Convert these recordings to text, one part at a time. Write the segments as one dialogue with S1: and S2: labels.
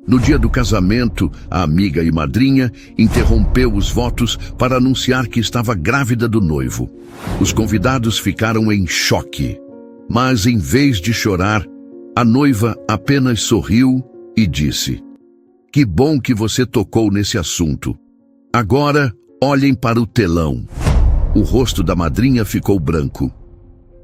S1: No dia do casamento, a amiga e madrinha interrompeu os votos para anunciar que estava grávida do noivo. Os convidados ficaram em choque. Mas, em vez de chorar, a noiva apenas sorriu e disse: "Que bom que você tocou nesse assunto. Agora, olhem para o telão." O rosto da madrinha ficou branco.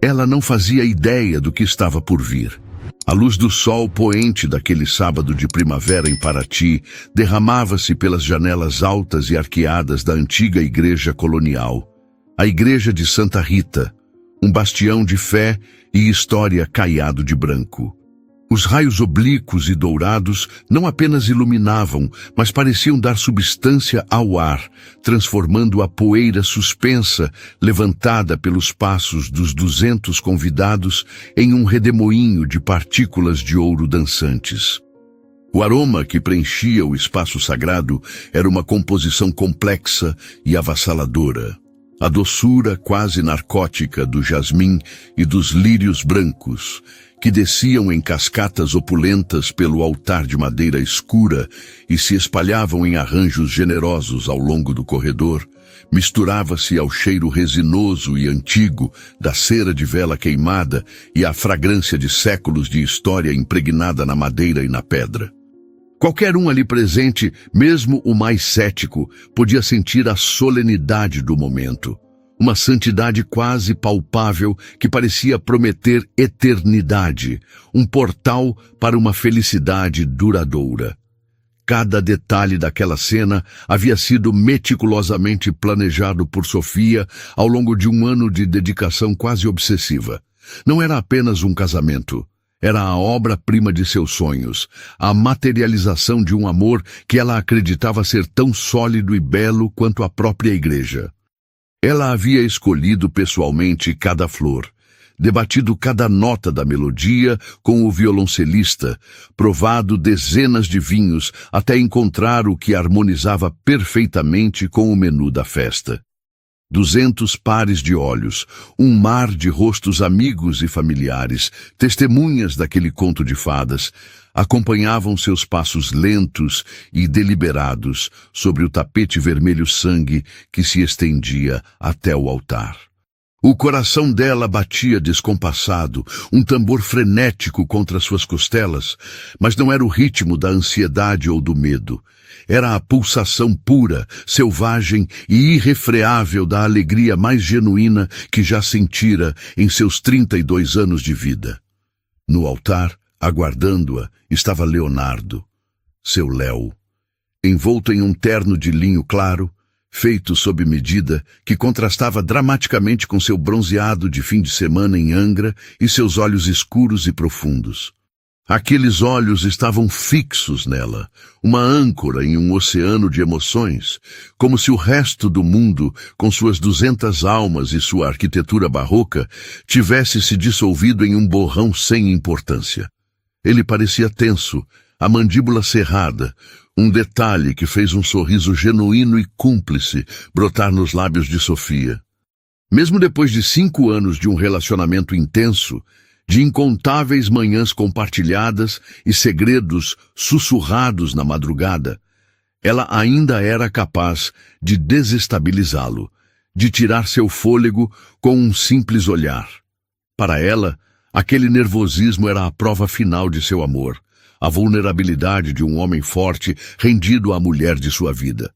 S1: Ela não fazia ideia do que estava por vir. A luz do sol poente daquele sábado de primavera em Paraty derramava-se pelas janelas altas e arqueadas da antiga igreja colonial, a igreja de Santa Rita, um bastião de fé e história caiado de branco. Os raios oblíquos e dourados não apenas iluminavam, mas pareciam dar substância ao ar, transformando a poeira suspensa, levantada pelos passos dos 200 convidados, em um redemoinho de partículas de ouro dançantes. O aroma que preenchia o espaço sagrado era uma composição complexa e avassaladora. A doçura quase narcótica do jasmim e dos lírios brancos, que desciam em cascatas opulentas pelo altar de madeira escura e se espalhavam em arranjos generosos ao longo do corredor, misturava-se ao cheiro resinoso e antigo da cera de vela queimada e à fragrância de séculos de história impregnada na madeira e na pedra. Qualquer um ali presente, mesmo o mais cético, podia sentir a solenidade do momento. Uma santidade quase palpável que parecia prometer eternidade, um portal para uma felicidade duradoura. Cada detalhe daquela cena havia sido meticulosamente planejado por Sofia ao longo de um ano de dedicação quase obsessiva. Não era apenas um casamento. Era a obra-prima de seus sonhos, a materialização de um amor que ela acreditava ser tão sólido e belo quanto a própria igreja. Ela havia escolhido pessoalmente cada flor, debatido cada nota da melodia com o violoncelista, provado dezenas de vinhos até encontrar o que harmonizava perfeitamente com o menu da festa. 200 pares de olhos, um mar de rostos amigos e familiares, testemunhas daquele conto de fadas, acompanhavam seus passos lentos e deliberados sobre o tapete vermelho sangue que se estendia até o altar. O coração dela batia descompassado, um tambor frenético contra suas costelas, mas não era o ritmo da ansiedade ou do medo. Era a pulsação pura, selvagem e irrefreável da alegria mais genuína que já sentira em seus 32 anos de vida. No altar, aguardando-a, estava Leonardo, seu Léo, envolto em um terno de linho claro, feito sob medida, que contrastava dramaticamente com seu bronzeado de fim de semana em Angra e seus olhos escuros e profundos. Aqueles olhos estavam fixos nela, uma âncora em um oceano de emoções, como se o resto do mundo, com suas 200 almas e sua arquitetura barroca, tivesse se dissolvido em um borrão sem importância. Ele parecia tenso, a mandíbula cerrada, um detalhe que fez um sorriso genuíno e cúmplice brotar nos lábios de Sofia. Mesmo depois de 5 anos de um relacionamento intenso, de incontáveis manhãs compartilhadas e segredos sussurrados na madrugada, ela ainda era capaz de desestabilizá-lo, de tirar seu fôlego com um simples olhar. Para ela, aquele nervosismo era a prova final de seu amor, a vulnerabilidade de um homem forte rendido à mulher de sua vida.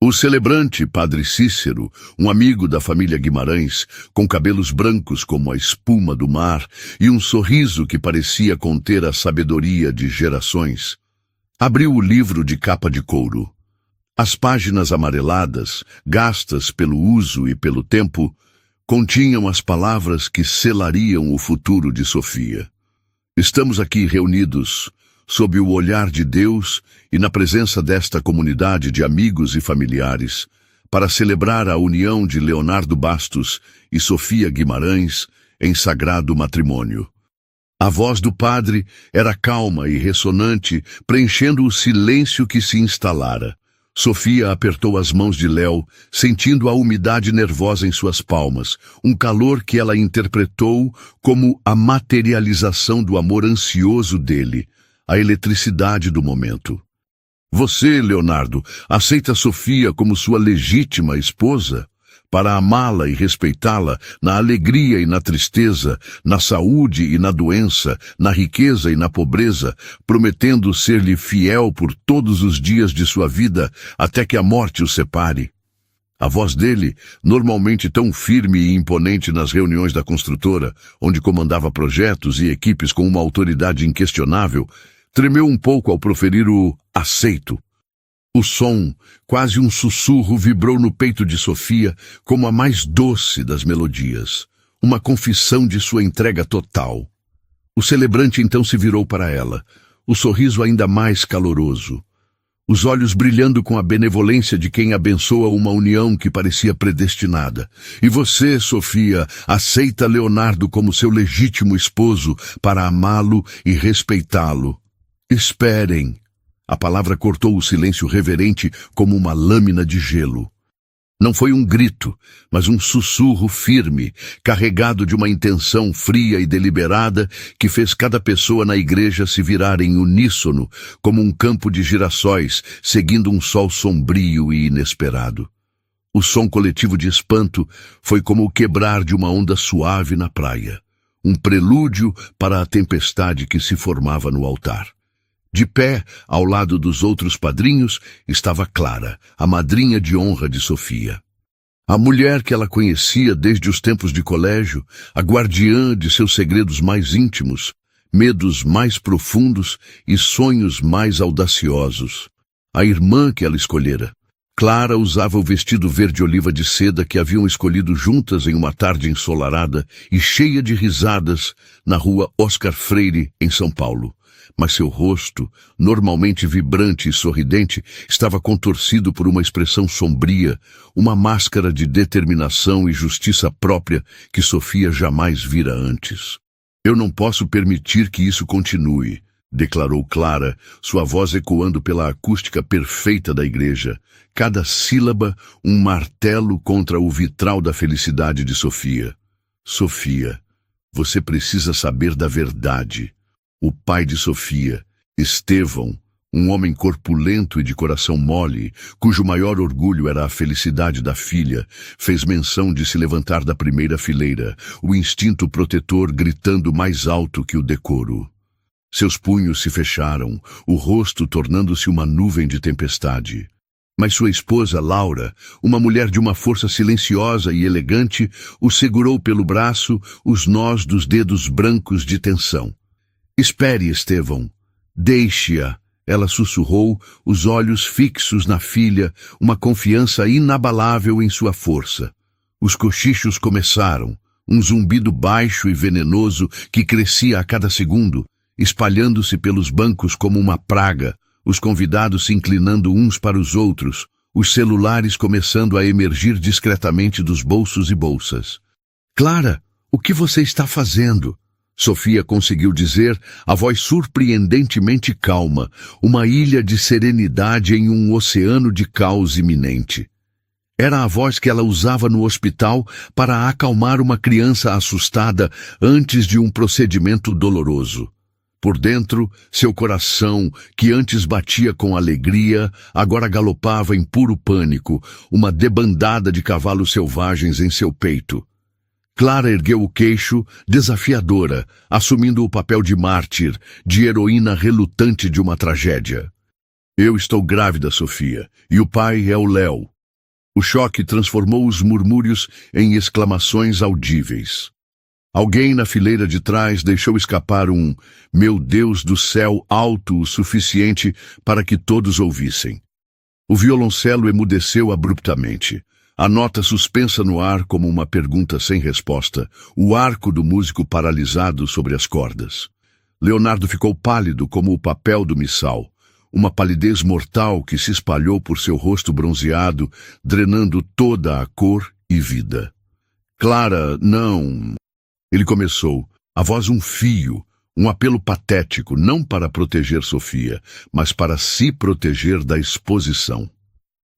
S1: O celebrante Padre Cícero, um amigo da família Guimarães, com cabelos brancos como a espuma do mar e um sorriso que parecia conter a sabedoria de gerações, abriu o livro de capa de couro. As páginas amareladas, gastas pelo uso e pelo tempo, continham as palavras que selariam o futuro de Sofia. Estamos aqui reunidos sob o olhar de Deus e na presença desta comunidade de amigos e familiares, para celebrar a união de Leonardo Bastos e Sofia Guimarães em sagrado matrimônio. A voz do padre era calma e ressonante, preenchendo o silêncio que se instalara. Sofia apertou as mãos de Léo, sentindo a umidade nervosa em suas palmas, um calor que ela interpretou como a materialização do amor ansioso dele, a eletricidade do momento. Você, Leonardo, aceita Sofia como sua legítima esposa? Para amá-la e respeitá-la na alegria e na tristeza, na saúde e na doença, na riqueza e na pobreza, prometendo ser-lhe fiel por todos os dias de sua vida, até que a morte o separe. A voz dele, normalmente tão firme e imponente nas reuniões da construtora, onde comandava projetos e equipes com uma autoridade inquestionável, tremeu um pouco ao proferir o aceito. O som, quase um sussurro, vibrou no peito de Sofia como a mais doce das melodias, uma confissão de sua entrega total. O celebrante então se virou para ela, o sorriso ainda mais caloroso, os olhos brilhando com a benevolência de quem abençoa uma união que parecia predestinada. E você, Sofia, aceita Leonardo como seu legítimo esposo para amá-lo e respeitá-lo. Esperem. A palavra cortou o silêncio reverente como uma lâmina de gelo. Não foi um grito, mas um sussurro firme, carregado de uma intenção fria e deliberada que fez cada pessoa na igreja se virar em uníssono, como um campo de girassóis, seguindo um sol sombrio e inesperado. O som coletivo de espanto foi como o quebrar de uma onda suave na praia, um prelúdio para a tempestade que se formava no altar. De pé, ao lado dos outros padrinhos, estava Clara, a madrinha de honra de Sofia. A mulher que ela conhecia desde os tempos de colégio, a guardiã de seus segredos mais íntimos, medos mais profundos e sonhos mais audaciosos. A irmã que ela escolhera. Clara usava o vestido verde-oliva de seda que haviam escolhido juntas em uma tarde ensolarada e cheia de risadas na rua Oscar Freire, em São Paulo. Mas seu rosto, normalmente vibrante e sorridente, estava contorcido por uma expressão sombria, uma máscara de determinação e justiça própria que Sofia jamais vira antes. Eu não posso permitir que isso continue, declarou Clara, sua voz ecoando pela acústica perfeita da igreja, cada sílaba um martelo contra o vitral da felicidade de Sofia. Sofia, você precisa saber da verdade. O pai de Sofia, Estevão, um homem corpulento e de coração mole, cujo maior orgulho era a felicidade da filha, fez menção de se levantar da primeira fileira, o instinto protetor gritando mais alto que o decoro. Seus punhos se fecharam, o rosto tornando-se uma nuvem de tempestade. Mas sua esposa, Laura, uma mulher de uma força silenciosa e elegante, o segurou pelo braço, os nós dos dedos brancos de tensão. Espere, Estevão. Deixe-a, ela sussurrou, os olhos fixos na filha, uma confiança inabalável em sua força. Os cochichos começaram, um zumbido baixo e venenoso que crescia a cada segundo, espalhando-se pelos bancos como uma praga, os convidados se inclinando uns para os outros, os celulares começando a emergir discretamente dos bolsos e bolsas. Clara, o que você está fazendo? Sofia conseguiu dizer, a voz surpreendentemente calma, uma ilha de serenidade em um oceano de caos iminente. Era a voz que ela usava no hospital para acalmar uma criança assustada antes de um procedimento doloroso. Por dentro, seu coração, que antes batia com alegria, agora galopava em puro pânico, uma debandada de cavalos selvagens em seu peito. Clara ergueu o queixo, desafiadora, assumindo o papel de mártir, de heroína relutante de uma tragédia. Eu estou grávida, Sofia, e o pai é o Léo. O choque transformou os murmúrios em exclamações audíveis. Alguém na fileira de trás deixou escapar um "Meu Deus do céu" alto o suficiente para que todos ouvissem. O violoncelo emudeceu abruptamente. A nota suspensa no ar como uma pergunta sem resposta, o arco do músico paralisado sobre as cordas. Leonardo ficou pálido como o papel do missal, uma palidez mortal que se espalhou por seu rosto bronzeado, drenando toda a cor e vida. Clara, não... Ele começou, a voz um fio, um apelo patético, não para proteger Sofia, mas para se proteger da exposição.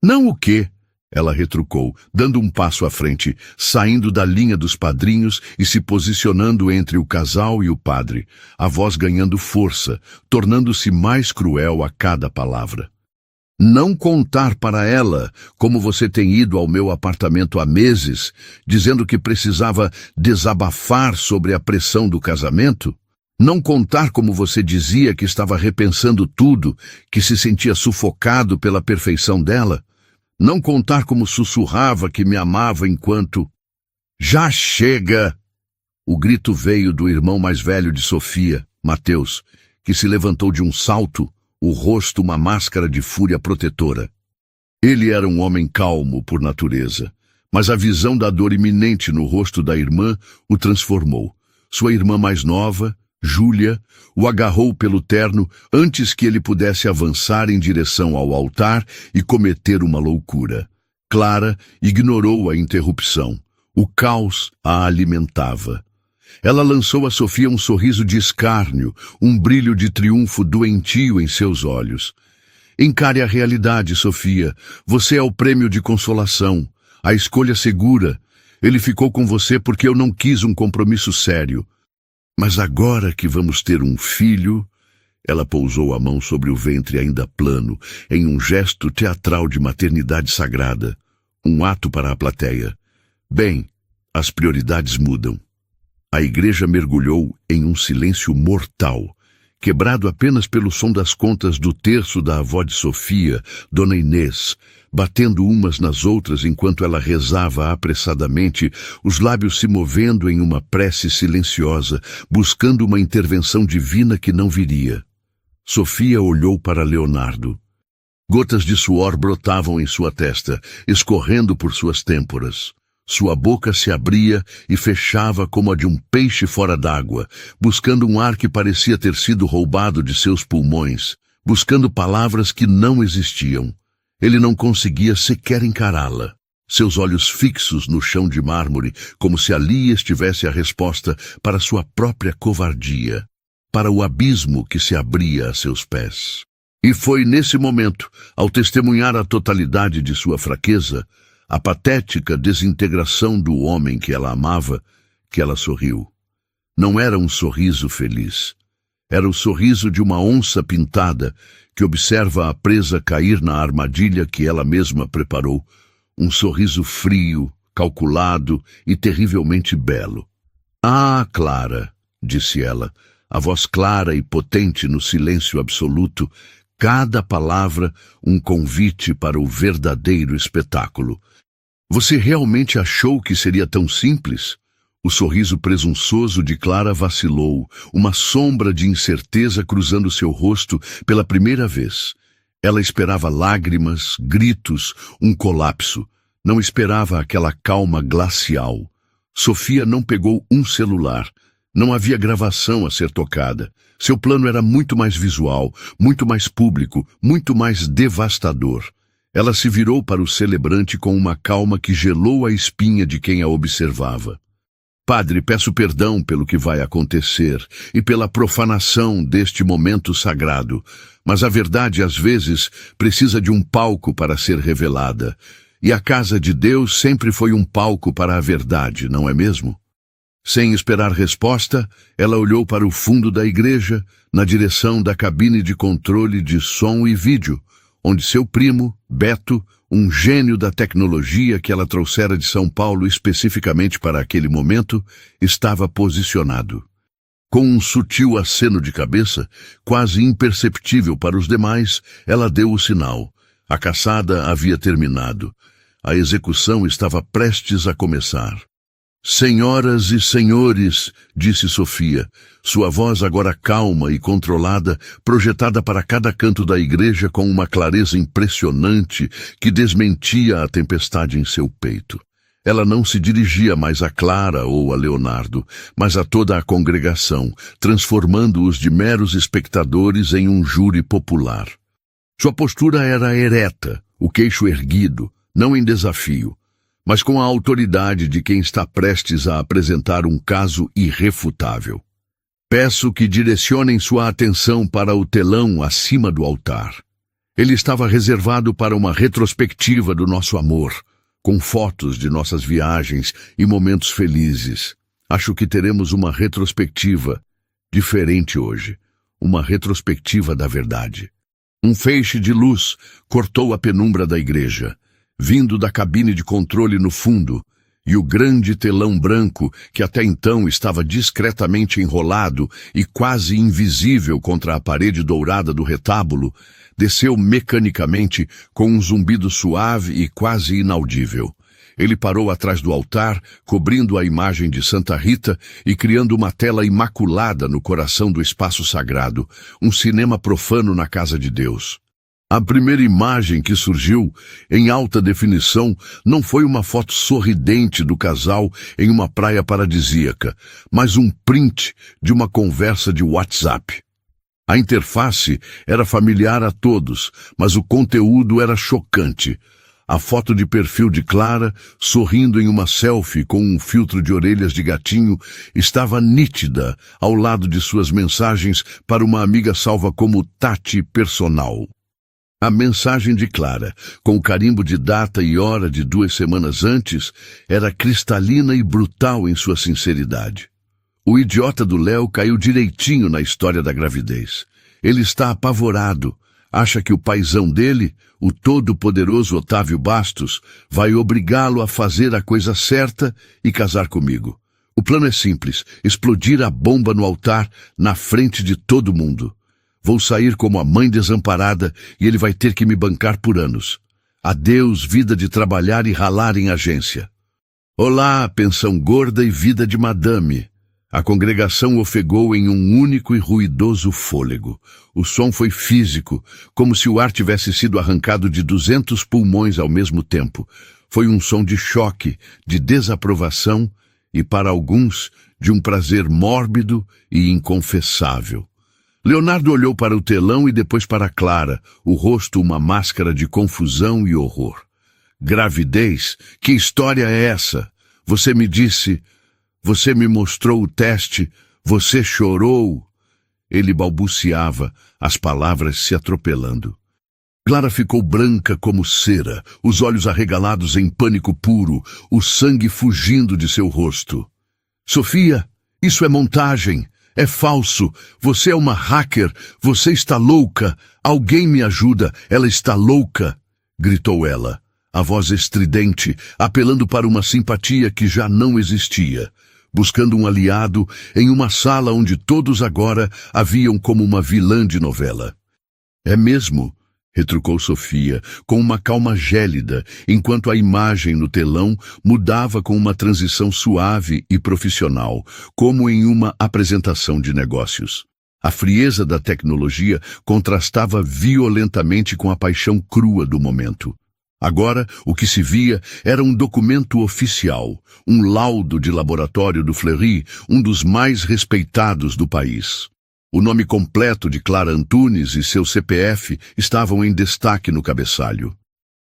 S1: Não o quê? ela retrucou, dando um passo à frente, saindo da linha dos padrinhos e se posicionando entre o casal e o padre, a voz ganhando força, tornando-se mais cruel a cada palavra. Não contar para ela como você tem ido ao meu apartamento há meses, dizendo que precisava desabafar sobre a pressão do casamento? Não contar como você dizia que estava repensando tudo, que se sentia sufocado pela perfeição dela? Não contar como sussurrava que me amava enquanto... Já chega! O grito veio do irmão mais velho de Sofia, Mateus, que se levantou de um salto, o rosto uma máscara de fúria protetora. Ele era um homem calmo por natureza, mas a visão da dor iminente no rosto da irmã o transformou. Sua irmã mais nova, Júlia, o agarrou pelo terno antes que ele pudesse avançar em direção ao altar e cometer uma loucura. Clara ignorou a interrupção. O caos a alimentava. Ela lançou a Sofia um sorriso de escárnio, um brilho de triunfo doentio em seus olhos. Encare a realidade, Sofia. Você é o prêmio de consolação, a escolha segura. Ele ficou com você porque eu não quis um compromisso sério. Mas agora que vamos ter um filho... Ela pousou a mão sobre o ventre ainda plano, em um gesto teatral de maternidade sagrada. Um ato para a plateia. Bem, as prioridades mudam. A igreja mergulhou em um silêncio mortal, quebrado apenas pelo som das contas do terço da avó de Sofia, Dona Inês, batendo umas nas outras enquanto ela rezava apressadamente, os lábios se movendo em uma prece silenciosa, buscando uma intervenção divina que não viria. Sofia olhou para Leonardo. Gotas de suor brotavam em sua testa, escorrendo por suas têmporas. Sua boca se abria e fechava como a de um peixe fora d'água, buscando um ar que parecia ter sido roubado de seus pulmões, buscando palavras que não existiam. Ele não conseguia sequer encará-la. Seus olhos fixos no chão de mármore, como se ali estivesse a resposta para sua própria covardia, para o abismo que se abria a seus pés. E foi nesse momento, ao testemunhar a totalidade de sua fraqueza, a patética desintegração do homem que ela amava, que ela sorriu. Não era um sorriso feliz. Era o sorriso de uma onça pintada que observa a presa cair na armadilha que ela mesma preparou. Um sorriso frio, calculado e terrivelmente belo. Ah, Clara, disse ela, a voz clara e potente no silêncio absoluto, cada palavra um convite para o verdadeiro espetáculo. Você realmente achou que seria tão simples? O sorriso presunçoso de Clara vacilou, uma sombra de incerteza cruzando seu rosto pela primeira vez. Ela esperava lágrimas, gritos, um colapso. Não esperava aquela calma glacial. Sofia não pegou um celular. Não havia gravação a ser tocada. Seu plano era muito mais visual, muito mais público, muito mais devastador. Ela se virou para o celebrante com uma calma que gelou a espinha de quem a observava. Padre, peço perdão pelo que vai acontecer e pela profanação deste momento sagrado, mas a verdade às vezes precisa de um palco para ser revelada. E a casa de Deus sempre foi um palco para a verdade, não é mesmo? Sem esperar resposta, ela olhou para o fundo da igreja, na direção da cabine de controle de som e vídeo, onde seu primo, Beto, um gênio da tecnologia que ela trouxera de São Paulo especificamente para aquele momento, estava posicionado. Com um sutil aceno de cabeça, quase imperceptível para os demais, ela deu o sinal. A caçada havia terminado. A execução estava prestes a começar. Senhoras e senhores, disse Sofia, sua voz agora calma e controlada, projetada para cada canto da igreja com uma clareza impressionante que desmentia a tempestade em seu peito. Ela não se dirigia mais a Clara ou a Leonardo, mas a toda a congregação, transformando-os de meros espectadores em um júri popular. Sua postura era ereta, o queixo erguido, não em desafio, mas com a autoridade de quem está prestes a apresentar um caso irrefutável. Peço que direcionem sua atenção para o telão acima do altar. Ele estava reservado para uma retrospectiva do nosso amor, com fotos de nossas viagens e momentos felizes. Acho que teremos uma retrospectiva diferente hoje, uma retrospectiva da verdade. Um feixe de luz cortou a penumbra da igreja, vindo da cabine de controle no fundo, e o grande telão branco, que até então estava discretamente enrolado e quase invisível contra a parede dourada do retábulo, desceu mecanicamente com um zumbido suave e quase inaudível. Ele parou atrás do altar, cobrindo a imagem de Santa Rita e criando uma tela imaculada no coração do espaço sagrado, um cinema profano na casa de Deus. A primeira imagem que surgiu, em alta definição, não foi uma foto sorridente do casal em uma praia paradisíaca, mas um print de uma conversa de WhatsApp. A interface era familiar a todos, mas o conteúdo era chocante. A foto de perfil de Clara, sorrindo em uma selfie com um filtro de orelhas de gatinho, estava nítida ao lado de suas mensagens para uma amiga salva como Tati Personal. A mensagem de Clara, com o carimbo de data e hora de 2 semanas antes, era cristalina e brutal em sua sinceridade. O idiota do Léo caiu direitinho na história da gravidez. Ele está apavorado. Acha que o paizão dele, o todo-poderoso Otávio Bastos, vai obrigá-lo a fazer a coisa certa e casar comigo. O plano é simples: explodir a bomba no altar na frente de todo mundo. Vou sair como a mãe desamparada e ele vai ter que me bancar por anos. Adeus, vida de trabalhar e ralar em agência. Olá, pensão gorda e vida de madame. A congregação ofegou em um único e ruidoso fôlego. O som foi físico, como se o ar tivesse sido arrancado de 200 pulmões ao mesmo tempo. Foi um som de choque, de desaprovação e, para alguns, de um prazer mórbido e inconfessável. Leonardo olhou para o telão e depois para Clara, o rosto uma máscara de confusão e horror. Gravidez? Que história é essa? Você me disse... Você me mostrou o teste, você chorou. Ele balbuciava, as palavras se atropelando. Clara ficou branca como cera, os olhos arregalados em pânico puro, o sangue fugindo de seu rosto. Sofia, isso é montagem, é falso, você é uma hacker, você está louca, alguém me ajuda, ela está louca, gritou ela, a voz estridente, apelando para uma simpatia que já não existia. Buscando um aliado em uma sala onde todos agora a viam como uma vilã de novela. É mesmo, retrucou Sofia, com uma calma gélida, enquanto a imagem no telão mudava com uma transição suave e profissional, como em uma apresentação de negócios. A frieza da tecnologia contrastava violentamente com a paixão crua do momento. Agora, o que se via era um documento oficial, um laudo de laboratório do Fleury, um dos mais respeitados do país. O nome completo de Clara Antunes e seu CPF estavam em destaque no cabeçalho.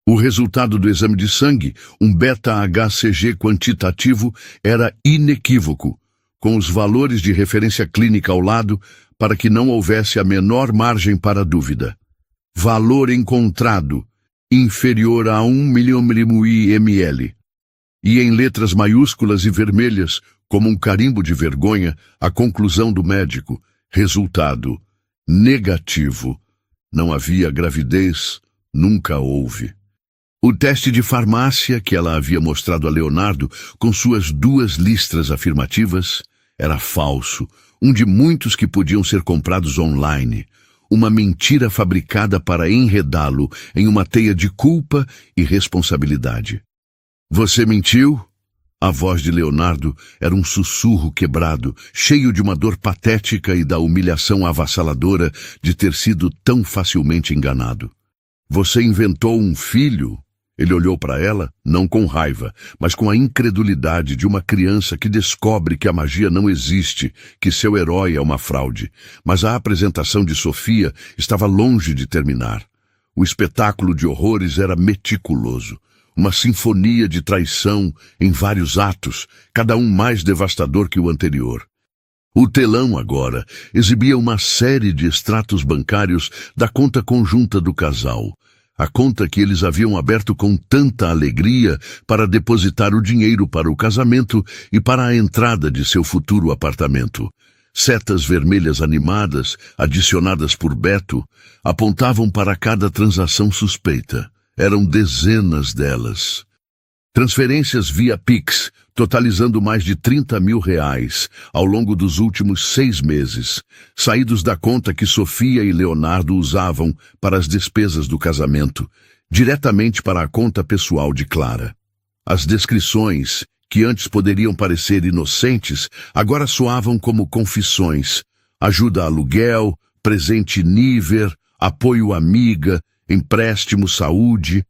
S1: O resultado do exame de sangue, um beta-HCG quantitativo, era inequívoco, com os valores de referência clínica ao lado para que não houvesse a menor margem para dúvida. Valor encontrado, inferior a 1 ml. E em letras maiúsculas e vermelhas, como um carimbo de vergonha, a conclusão do médico: resultado negativo. Não havia gravidez, nunca houve. O teste de farmácia que ela havia mostrado a Leonardo, com suas 2 listras afirmativas, era falso, um de muitos que podiam ser comprados online. Uma mentira fabricada para enredá-lo em uma teia de culpa e responsabilidade. Você mentiu? A voz de Leonardo era um sussurro quebrado, cheio de uma dor patética e da humilhação avassaladora de ter sido tão facilmente enganado. Você inventou um filho? Ele olhou para ela, não com raiva, mas com a incredulidade de uma criança que descobre que a magia não existe, que seu herói é uma fraude. Mas a apresentação de Sofia estava longe de terminar. O espetáculo de horrores era meticuloso. Uma sinfonia de traição em vários atos, cada um mais devastador que o anterior. O telão, agora, exibia uma série de extratos bancários da conta conjunta do casal. A conta que eles haviam aberto com tanta alegria para depositar o dinheiro para o casamento e para a entrada de seu futuro apartamento. Setas vermelhas animadas, adicionadas por Beto, apontavam para cada transação suspeita. Eram dezenas delas. Transferências via Pix, totalizando mais de R$30 mil ao longo dos últimos 6 meses, saídos da conta que Sofia e Leonardo usavam para as despesas do casamento, diretamente para a conta pessoal de Clara. As descrições, que antes poderiam parecer inocentes, agora soavam como confissões: ajuda aluguel, presente nível, apoio amiga, empréstimo saúde.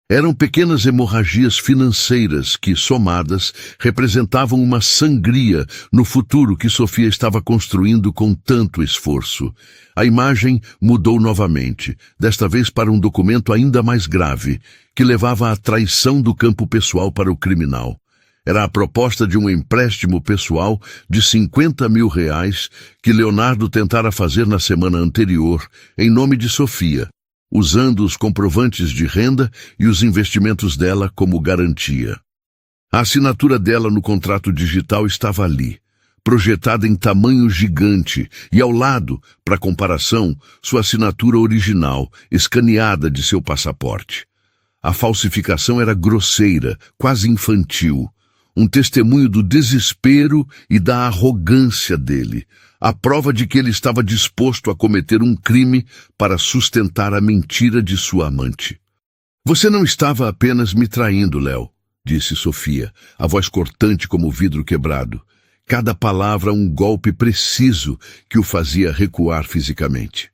S1: Eram pequenas hemorragias financeiras que, somadas, representavam uma sangria no futuro que Sofia estava construindo com tanto esforço. A imagem mudou novamente, desta vez para um documento ainda mais grave, que levava à traição do campo pessoal para o criminal. Era a proposta de um empréstimo pessoal de R$50 mil que Leonardo tentara fazer na semana anterior, em nome de Sofia, usando os comprovantes de renda e os investimentos dela como garantia. A assinatura dela no contrato digital estava ali, projetada em tamanho gigante, e ao lado, para comparação, sua assinatura original, escaneada de seu passaporte. A falsificação era grosseira, quase infantil, um testemunho do desespero e da arrogância dele, a prova de que ele estava disposto a cometer um crime para sustentar a mentira de sua amante. Você não estava apenas me traindo, Léo, disse Sofia, a voz cortante como vidro quebrado. Cada palavra um golpe preciso que o fazia recuar fisicamente.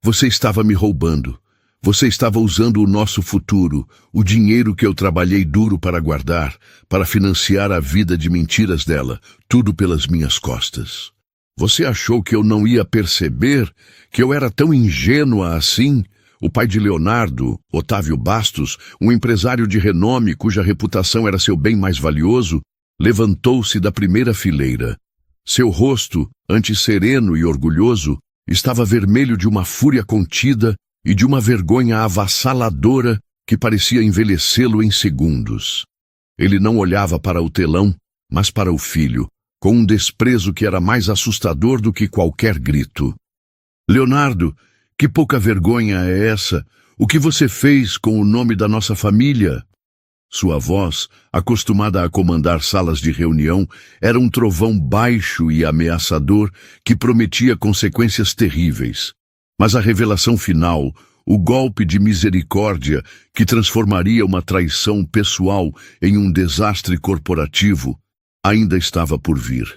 S1: Você estava me roubando. Você estava usando o nosso futuro, o dinheiro que eu trabalhei duro para guardar, para financiar a vida de mentiras dela, tudo pelas minhas costas. Você achou que eu não ia perceber, que eu era tão ingênua assim? O pai de Leonardo, Otávio Bastos, um empresário de renome cuja reputação era seu bem mais valioso, levantou-se da primeira fileira. Seu rosto, antes sereno e orgulhoso, estava vermelho de uma fúria contida e de uma vergonha avassaladora que parecia envelhecê-lo em segundos. Ele não olhava para o telão, mas para o filho, com um desprezo que era mais assustador do que qualquer grito. Leonardo, que pouca vergonha é essa? O que você fez com o nome da nossa família? Sua voz, acostumada a comandar salas de reunião, era um trovão baixo e ameaçador que prometia consequências terríveis. Mas a revelação final, o golpe de misericórdia que transformaria uma traição pessoal em um desastre corporativo, ainda estava por vir.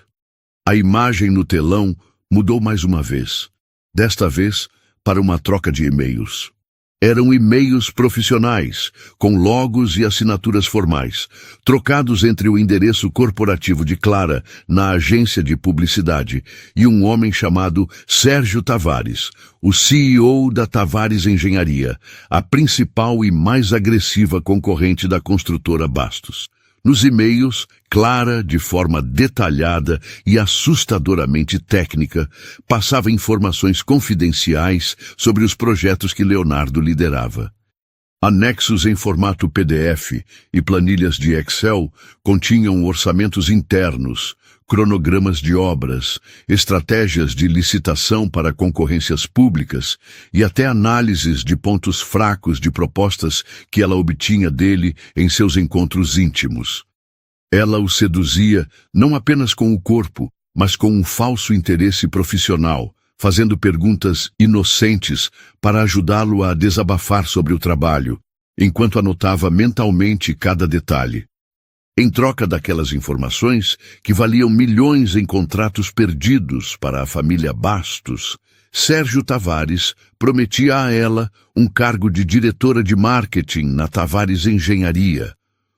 S1: A imagem no telão mudou mais uma vez, desta vez para uma troca de e-mails. Eram e-mails profissionais, com logos e assinaturas formais, trocados entre o endereço corporativo de Clara, na agência de publicidade, e um homem chamado Sérgio Tavares, o CEO da Tavares Engenharia, a principal e mais agressiva concorrente da construtora Bastos. Nos e-mails, Clara, de forma detalhada e assustadoramente técnica, passava informações confidenciais sobre os projetos que Leonardo liderava. Anexos em formato PDF e planilhas de Excel continham orçamentos internos, cronogramas de obras, estratégias de licitação para concorrências públicas e até análises de pontos fracos de propostas que ela obtinha dele em seus encontros íntimos. Ela o seduzia não apenas com o corpo, mas com um falso interesse profissional, fazendo perguntas inocentes para ajudá-lo a desabafar sobre o trabalho, enquanto anotava mentalmente cada detalhe. Em troca daquelas informações, que valiam milhões em contratos perdidos para a família Bastos, Sérgio Tavares prometia a ela um cargo de diretora de marketing na Tavares Engenharia,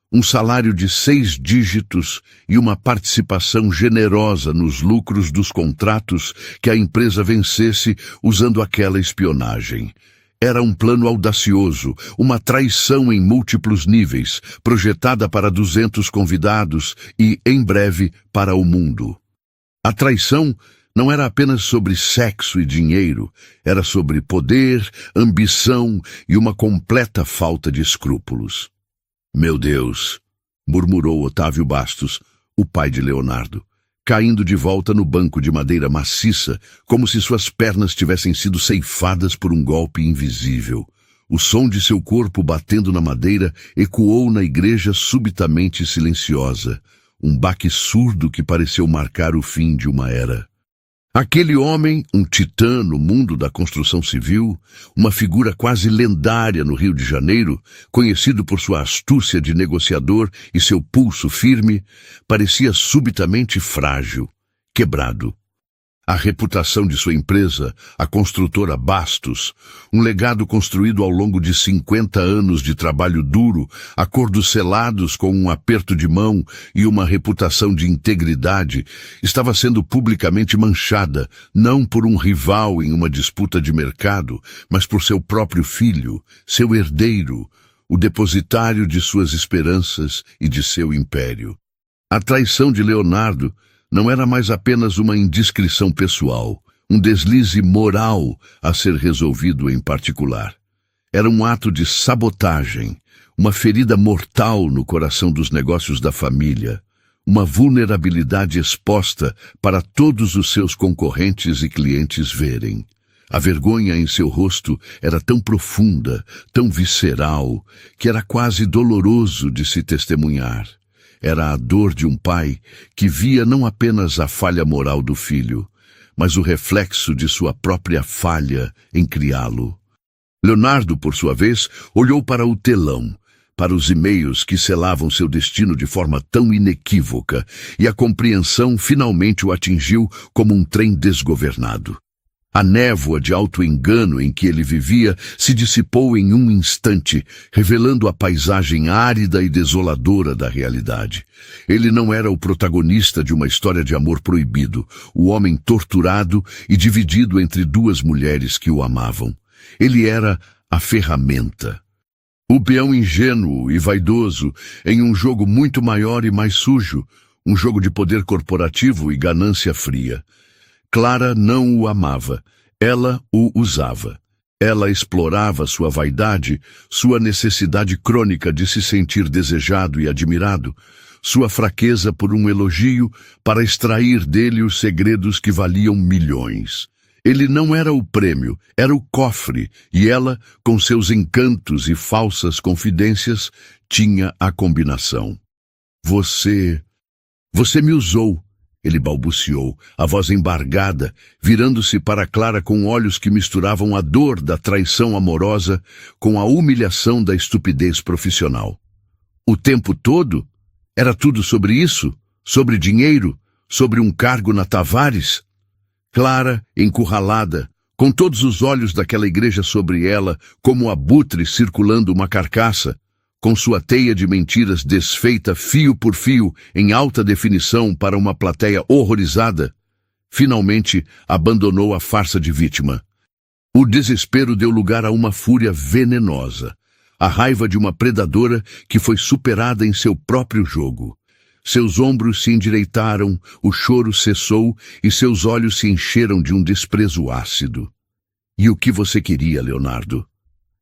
S1: um salário de 6 dígitos e uma participação generosa nos lucros dos contratos que a empresa vencesse usando aquela espionagem. Era um plano audacioso, uma traição em múltiplos níveis, projetada para 200 convidados e, em breve, para o mundo. A traição não era apenas sobre sexo e dinheiro, era sobre poder, ambição e uma completa falta de escrúpulos. Meu Deus, murmurou Otávio Bastos, o pai de Leonardo, caindo de volta no banco de madeira maciça, como se suas pernas tivessem sido ceifadas por um golpe invisível. O som de seu corpo batendo na madeira ecoou na igreja subitamente silenciosa, um baque surdo que pareceu marcar o fim de uma era. Aquele homem, um titã no mundo da construção civil, uma figura quase lendária no Rio de Janeiro, conhecido por sua astúcia de negociador e seu pulso firme, parecia subitamente frágil, quebrado. A reputação de sua empresa, a construtora Bastos, um legado construído ao longo de 50 anos de trabalho duro, acordos selados com um aperto de mão e uma reputação de integridade, estava sendo publicamente manchada, não por um rival em uma disputa de mercado, mas por seu próprio filho, seu herdeiro, o depositário de suas esperanças e de seu império. A traição de Leonardo não era mais apenas uma indiscrição pessoal, um deslize moral a ser resolvido em particular. Era um ato de sabotagem, uma ferida mortal no coração dos negócios da família, uma vulnerabilidade exposta para todos os seus concorrentes e clientes verem. A vergonha em seu rosto era tão profunda, tão visceral, que era quase doloroso de se testemunhar. Era a dor de um pai que via não apenas a falha moral do filho, mas o reflexo de sua própria falha em criá-lo. Leonardo, por sua vez, olhou para o telão, para os e-mails que selavam seu destino de forma tão inequívoca, e a compreensão finalmente o atingiu como um trem desgovernado. A névoa de auto-engano em que ele vivia se dissipou em um instante, revelando a paisagem árida e desoladora da realidade. Ele não era o protagonista de uma história de amor proibido, o homem torturado e dividido entre duas mulheres que o amavam. Ele era a ferramenta. O peão ingênuo e vaidoso em um jogo muito maior e mais sujo, um jogo de poder corporativo e ganância fria. Clara não o amava, ela o usava. Ela explorava sua vaidade, sua necessidade crônica de se sentir desejado e admirado, sua fraqueza por um elogio para extrair dele os segredos que valiam milhões. Ele não era o prêmio, era o cofre, e ela, com seus encantos e falsas confidências, tinha a combinação. Você me usou. Ele balbuciou, a voz embargada, virando-se para Clara com olhos que misturavam a dor da traição amorosa com a humilhação da estupidez profissional. O tempo todo? Era tudo sobre isso? Sobre dinheiro? Sobre um cargo na Tavares? Clara, encurralada, com todos os olhos daquela igreja sobre ela, como abutre circulando uma carcaça, com sua teia de mentiras desfeita fio por fio em alta definição para uma plateia horrorizada, finalmente abandonou a farsa de vítima. O desespero deu lugar a uma fúria venenosa, a raiva de uma predadora que foi superada em seu próprio jogo. Seus ombros se endireitaram, o choro cessou e seus olhos se encheram de um desprezo ácido. E o que você queria, Leonardo?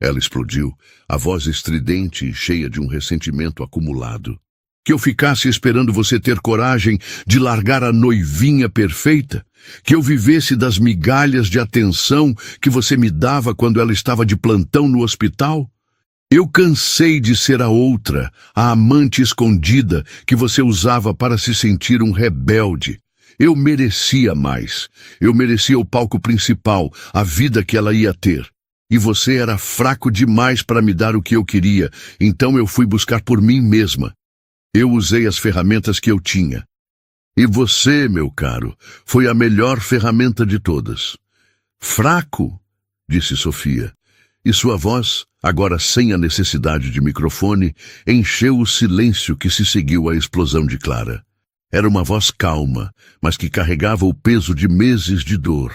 S1: Ela explodiu, a voz estridente e cheia de um ressentimento acumulado. Que eu ficasse esperando você ter coragem de largar a noivinha perfeita? Que eu vivesse das migalhas de atenção que você me dava quando ela estava de plantão no hospital? Eu cansei de ser a outra, a amante escondida que você usava para se sentir um rebelde. Eu merecia mais. Eu merecia o palco principal, a vida que ela ia ter. E você era fraco demais para me dar o que eu queria, então eu fui buscar por mim mesma. Eu usei as ferramentas que eu tinha. E você, meu caro, foi a melhor ferramenta de todas. Fraco, disse Sofia, e sua voz, agora sem a necessidade de microfone, encheu o silêncio que se seguiu à explosão de Clara. Era uma voz calma, mas que carregava o peso de meses de dor,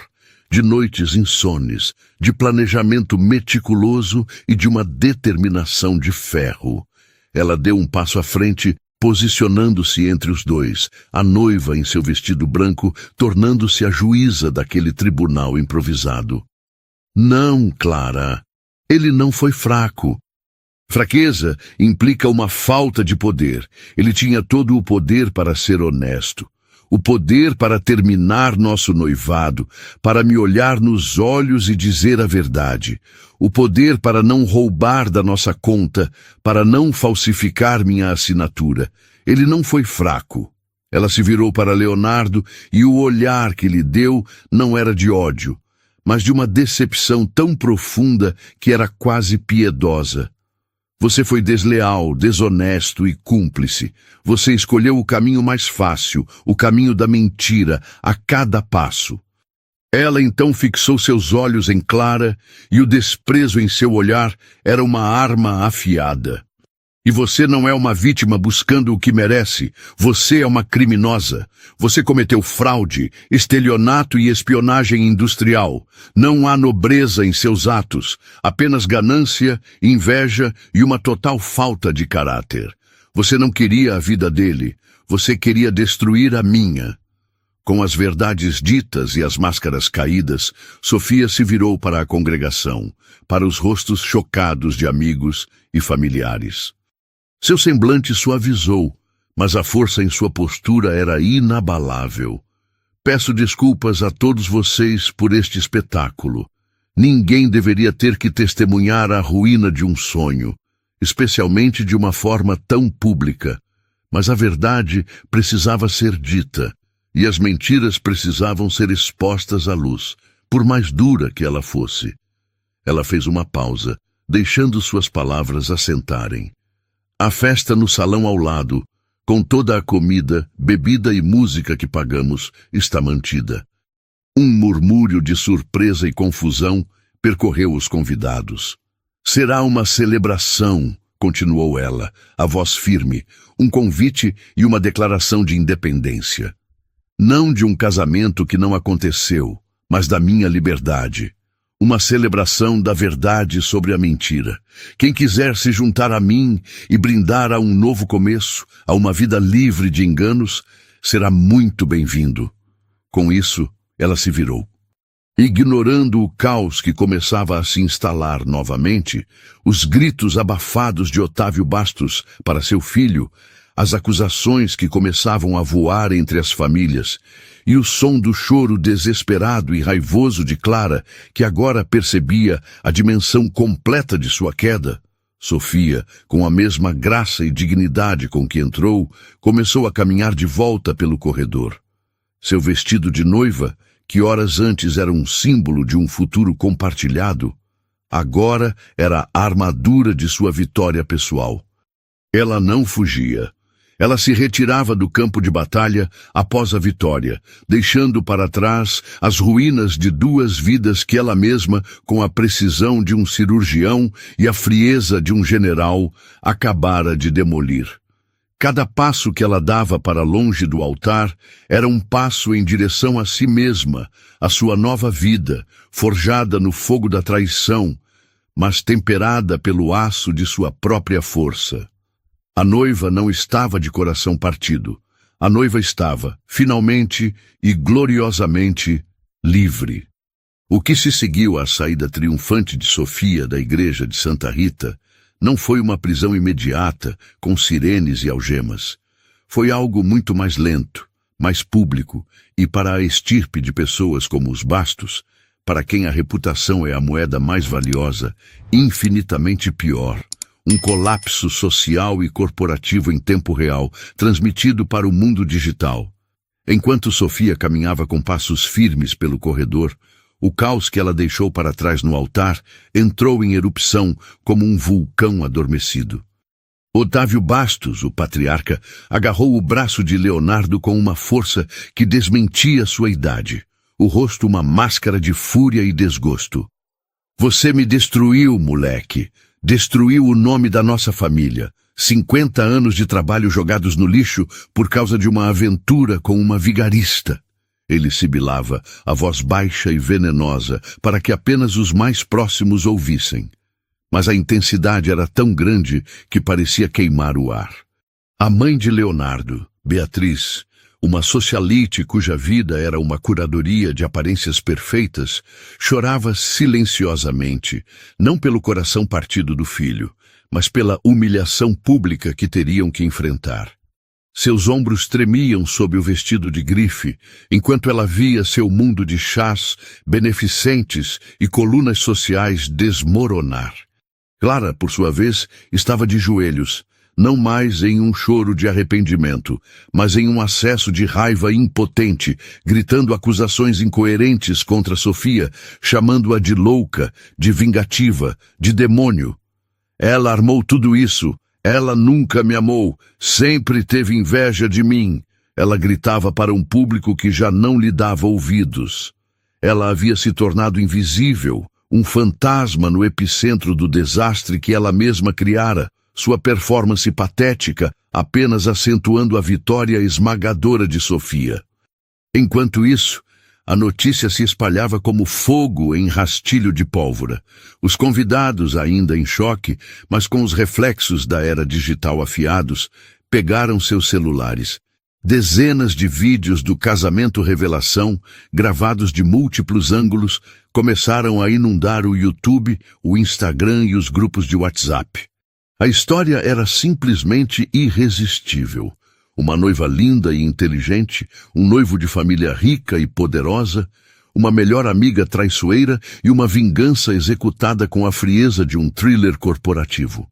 S1: de noites insones, de planejamento meticuloso e de uma determinação de ferro. Ela deu um passo à frente posicionando-se entre os dois, a noiva em seu vestido branco, tornando-se a juíza daquele tribunal improvisado. Não, Clara, ele não foi fraco. Fraqueza implica uma falta de poder. Ele tinha todo o poder para ser honesto. O poder para terminar nosso noivado, para me olhar nos olhos e dizer a verdade. O poder para não roubar da nossa conta, para não falsificar minha assinatura. Ele não foi fraco. Ela se virou para Leonardo e o olhar que lhe deu não era de ódio, mas de uma decepção tão profunda que era quase piedosa. Você foi desleal, desonesto e cúmplice. Você escolheu o caminho mais fácil, o caminho da mentira, a cada passo. Ela então fixou seus olhos em Clara e o desprezo em seu olhar era uma arma afiada. E você não é uma vítima buscando o que merece. Você é uma criminosa. Você cometeu fraude, estelionato e espionagem industrial. Não há nobreza em seus atos, apenas ganância, inveja e uma total falta de caráter. Você não queria a vida dele. Você queria destruir a minha. Com as verdades ditas e as máscaras caídas, Sofia se virou para a congregação, para os rostos chocados de amigos e familiares. Seu semblante suavizou, mas a força em sua postura era inabalável. Peço desculpas a todos vocês por este espetáculo. Ninguém deveria ter que testemunhar a ruína de um sonho, especialmente de uma forma tão pública. Mas a verdade precisava ser dita, e as mentiras precisavam ser expostas à luz, por mais dura que ela fosse. Ela fez uma pausa, deixando suas palavras assentarem. A festa no salão ao lado, com toda a comida, bebida e música que pagamos, está mantida. Um murmúrio de surpresa e confusão percorreu os convidados. Será uma celebração, continuou ela, a voz firme, um convite e uma declaração de independência. Não de um casamento que não aconteceu, mas da minha liberdade. Uma celebração da verdade sobre a mentira. Quem quiser se juntar a mim e brindar a um novo começo, a uma vida livre de enganos, será muito bem-vindo. Com isso, ela se virou. Ignorando o caos que começava a se instalar novamente, os gritos abafados de Otávio Bastos para seu filho, as acusações que começavam a voar entre as famílias, e o som do choro desesperado e raivoso de Clara, que agora percebia a dimensão completa de sua queda, Sofia, com a mesma graça e dignidade com que entrou, começou a caminhar de volta pelo corredor. Seu vestido de noiva, que horas antes era um símbolo de um futuro compartilhado, agora era a armadura de sua vitória pessoal. Ela não fugia. Ela se retirava do campo de batalha após a vitória, deixando para trás as ruínas de duas vidas que ela mesma, com a precisão de um cirurgião e a frieza de um general, acabara de demolir. Cada passo que ela dava para longe do altar era um passo em direção a si mesma, a sua nova vida, forjada no fogo da traição, mas temperada pelo aço de sua própria força. A noiva não estava de coração partido. A noiva estava, finalmente e gloriosamente, livre. O que se seguiu à saída triunfante de Sofia da igreja de Santa Rita não foi uma prisão imediata, com sirenes e algemas. Foi algo muito mais lento, mais público, e para a estirpe de pessoas como os Bastos, para quem a reputação é a moeda mais valiosa, infinitamente pior. Um colapso social e corporativo em tempo real, transmitido para o mundo digital. Enquanto Sofia caminhava com passos firmes pelo corredor, o caos que ela deixou para trás no altar entrou em erupção como um vulcão adormecido. Otávio Bastos, o patriarca, agarrou o braço de Leonardo com uma força que desmentia sua idade, o rosto uma máscara de fúria e desgosto. Você me destruiu, moleque. Destruiu o nome da nossa família. 50 anos de trabalho jogados no lixo por causa de uma aventura com uma vigarista. Ele sibilava, a voz baixa e venenosa, para que apenas os mais próximos ouvissem. Mas a intensidade era tão grande que parecia queimar o ar. A mãe de Leonardo, Beatriz, uma socialite cuja vida era uma curadoria de aparências perfeitas, chorava silenciosamente, não pelo coração partido do filho, mas pela humilhação pública que teriam que enfrentar. Seus ombros tremiam sob o vestido de grife, enquanto ela via seu mundo de chás, beneficentes e colunas sociais desmoronar. Clara, por sua vez, estava de joelhos, não mais em um choro de arrependimento, mas em um acesso de raiva impotente, gritando acusações incoerentes contra Sofia, chamando-a de louca, de vingativa, de demônio. Ela armou tudo isso. Ela nunca me amou, sempre teve inveja de mim. Ela gritava para um público que já não lhe dava ouvidos. Ela havia se tornado invisível, um fantasma no epicentro do desastre que ela mesma criara, sua performance patética apenas acentuando a vitória esmagadora de Sofia. Enquanto isso, a notícia se espalhava como fogo em rastilho de pólvora. Os convidados, ainda em choque, mas com os reflexos da era digital afiados, pegaram seus celulares. Dezenas de vídeos do casamento revelação, gravados de múltiplos ângulos, começaram a inundar o YouTube, o Instagram e os grupos de WhatsApp. A história era simplesmente irresistível. Uma noiva linda e inteligente, um noivo de família rica e poderosa, uma melhor amiga traiçoeira e uma vingança executada com a frieza de um thriller corporativo.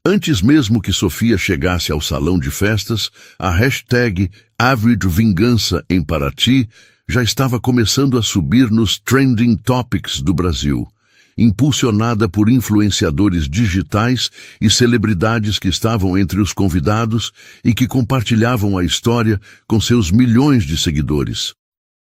S1: Antes mesmo que Sofia chegasse ao salão de festas, a hashtag #AvridVingança em Paraty já estava começando a subir nos trending topics do Brasil, impulsionada por influenciadores digitais e celebridades que estavam entre os convidados e que compartilhavam a história com seus milhões de seguidores.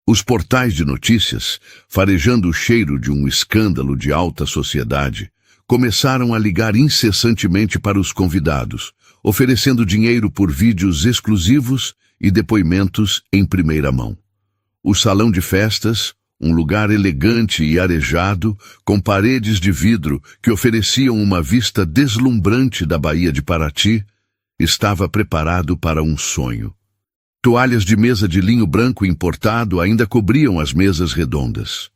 S1: Os portais de notícias, farejando o cheiro de um escândalo de alta sociedade, começaram a ligar incessantemente para os convidados, oferecendo dinheiro por vídeos exclusivos e depoimentos em primeira mão. O salão de festas, um lugar elegante e arejado, com paredes de vidro que ofereciam uma vista deslumbrante da Baía de Paraty, estava preparado para um sonho. Toalhas de mesa de linho branco importado ainda cobriam as mesas redondas.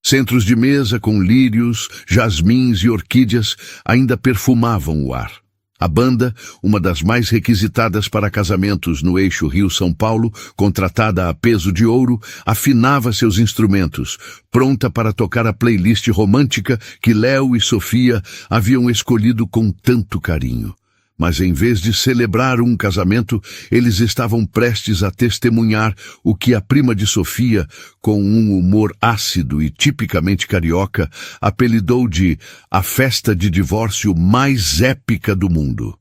S1: Centros de mesa com lírios, jasmins e orquídeas ainda perfumavam o ar. A banda, uma das mais requisitadas para casamentos no eixo Rio-São Paulo, contratada a peso de ouro, afinava seus instrumentos, pronta para tocar a playlist romântica que Léo e Sofia haviam escolhido com tanto carinho. Mas em vez de celebrar um casamento, eles estavam prestes a testemunhar o que a prima de Sofia, com um humor ácido e tipicamente carioca, apelidou de a festa de divórcio mais épica do mundo.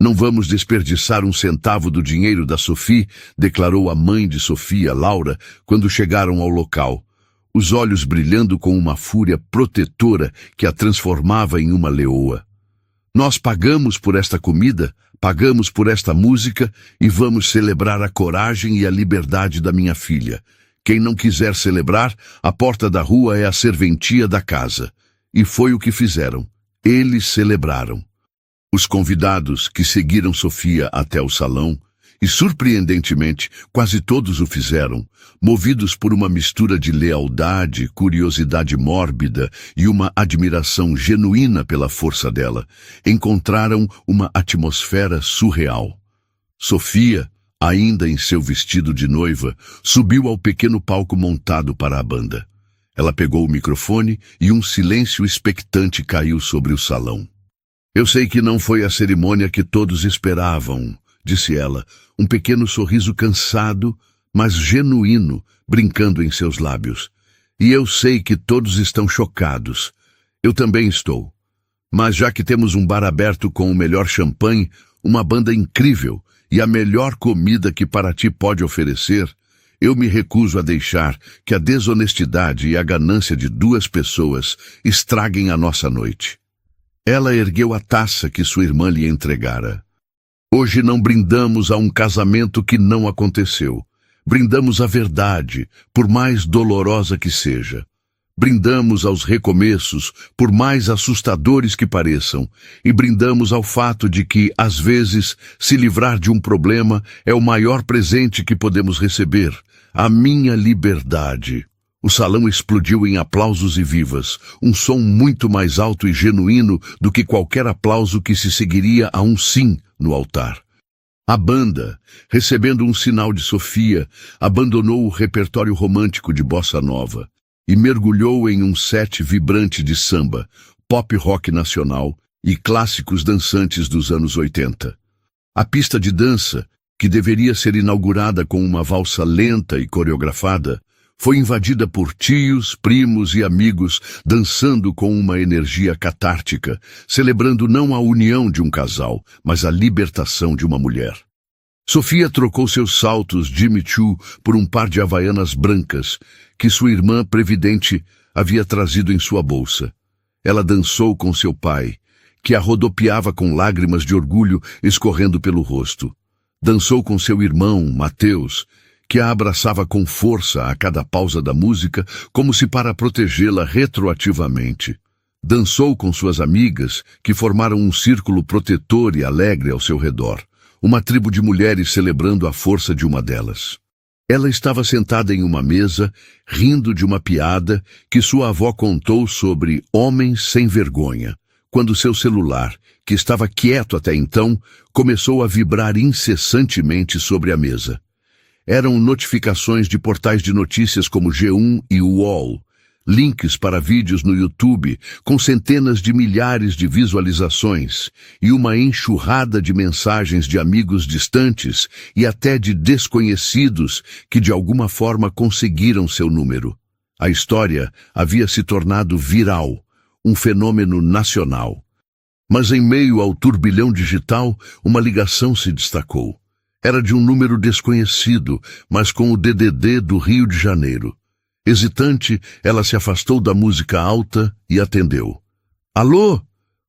S1: Não vamos desperdiçar um centavo do dinheiro da Sophie, declarou a mãe de Sofia, Laura, quando chegaram ao local, os olhos brilhando com uma fúria protetora que a transformava em uma leoa. Nós pagamos por esta comida, pagamos por esta música e vamos celebrar a coragem e a liberdade da minha filha. Quem não quiser celebrar, a porta da rua é a serventia da casa. E foi o que fizeram. Eles celebraram. Os convidados que seguiram Sofia até o salão, e surpreendentemente, quase todos o fizeram, movidos por uma mistura de lealdade, curiosidade mórbida e uma admiração genuína pela força dela, encontraram uma atmosfera surreal. Sofia, ainda em seu vestido de noiva, subiu ao pequeno palco montado para a banda. Ela pegou o microfone e um silêncio expectante caiu sobre o salão. Eu sei que não foi a cerimônia que todos esperavam, disse ela, um pequeno sorriso cansado, mas genuíno, brincando em seus lábios. E eu sei que todos estão chocados. Eu também estou. Mas já que temos um bar aberto com o melhor champanhe, uma banda incrível e a melhor comida que Paraty pode oferecer, eu me recuso a deixar que a desonestidade e a ganância de duas pessoas estraguem a nossa noite. Ela ergueu a taça que sua irmã lhe entregara. Hoje não brindamos a um casamento que não aconteceu. Brindamos a verdade, por mais dolorosa que seja. Brindamos aos recomeços, por mais assustadores que pareçam, e brindamos ao fato de que, às vezes, se livrar de um problema é o maior presente que podemos receber, a minha liberdade. O salão explodiu em aplausos e vivas, um som muito mais alto e genuíno do que qualquer aplauso que se seguiria a um sim no altar. A banda, recebendo um sinal de Sofia, abandonou o repertório romântico de bossa nova e mergulhou em um set vibrante de samba, pop rock nacional e clássicos dançantes dos anos 80. A pista de dança, que deveria ser inaugurada com uma valsa lenta e coreografada, foi invadida por tios, primos e amigos dançando com uma energia catártica, celebrando não a união de um casal, mas a libertação de uma mulher. Sofia trocou seus saltos Jimmy Choo por um par de havaianas brancas que sua irmã previdente havia trazido em sua bolsa. Ela dançou com seu pai, que a rodopiava com lágrimas de orgulho escorrendo pelo rosto. Dançou com seu irmão, Mateus, que a abraçava com força a cada pausa da música, como se para protegê-la retroativamente. Dançou com suas amigas, que formaram um círculo protetor e alegre ao seu redor, uma tribo de mulheres celebrando a força de uma delas. Ela estava sentada em uma mesa, rindo de uma piada que sua avó contou sobre homens sem vergonha, quando seu celular, que estava quieto até então, começou a vibrar incessantemente sobre a mesa. Eram notificações de portais de notícias como G1 e UOL, links para vídeos no YouTube com centenas de milhares de visualizações e uma enxurrada de mensagens de amigos distantes e até de desconhecidos que de alguma forma conseguiram seu número. A história havia se tornado viral, um fenômeno nacional. Mas em meio ao turbilhão digital, uma ligação se destacou. Era de um número desconhecido, mas com o DDD do Rio de Janeiro. Hesitante, ela se afastou da música alta e atendeu. Alô?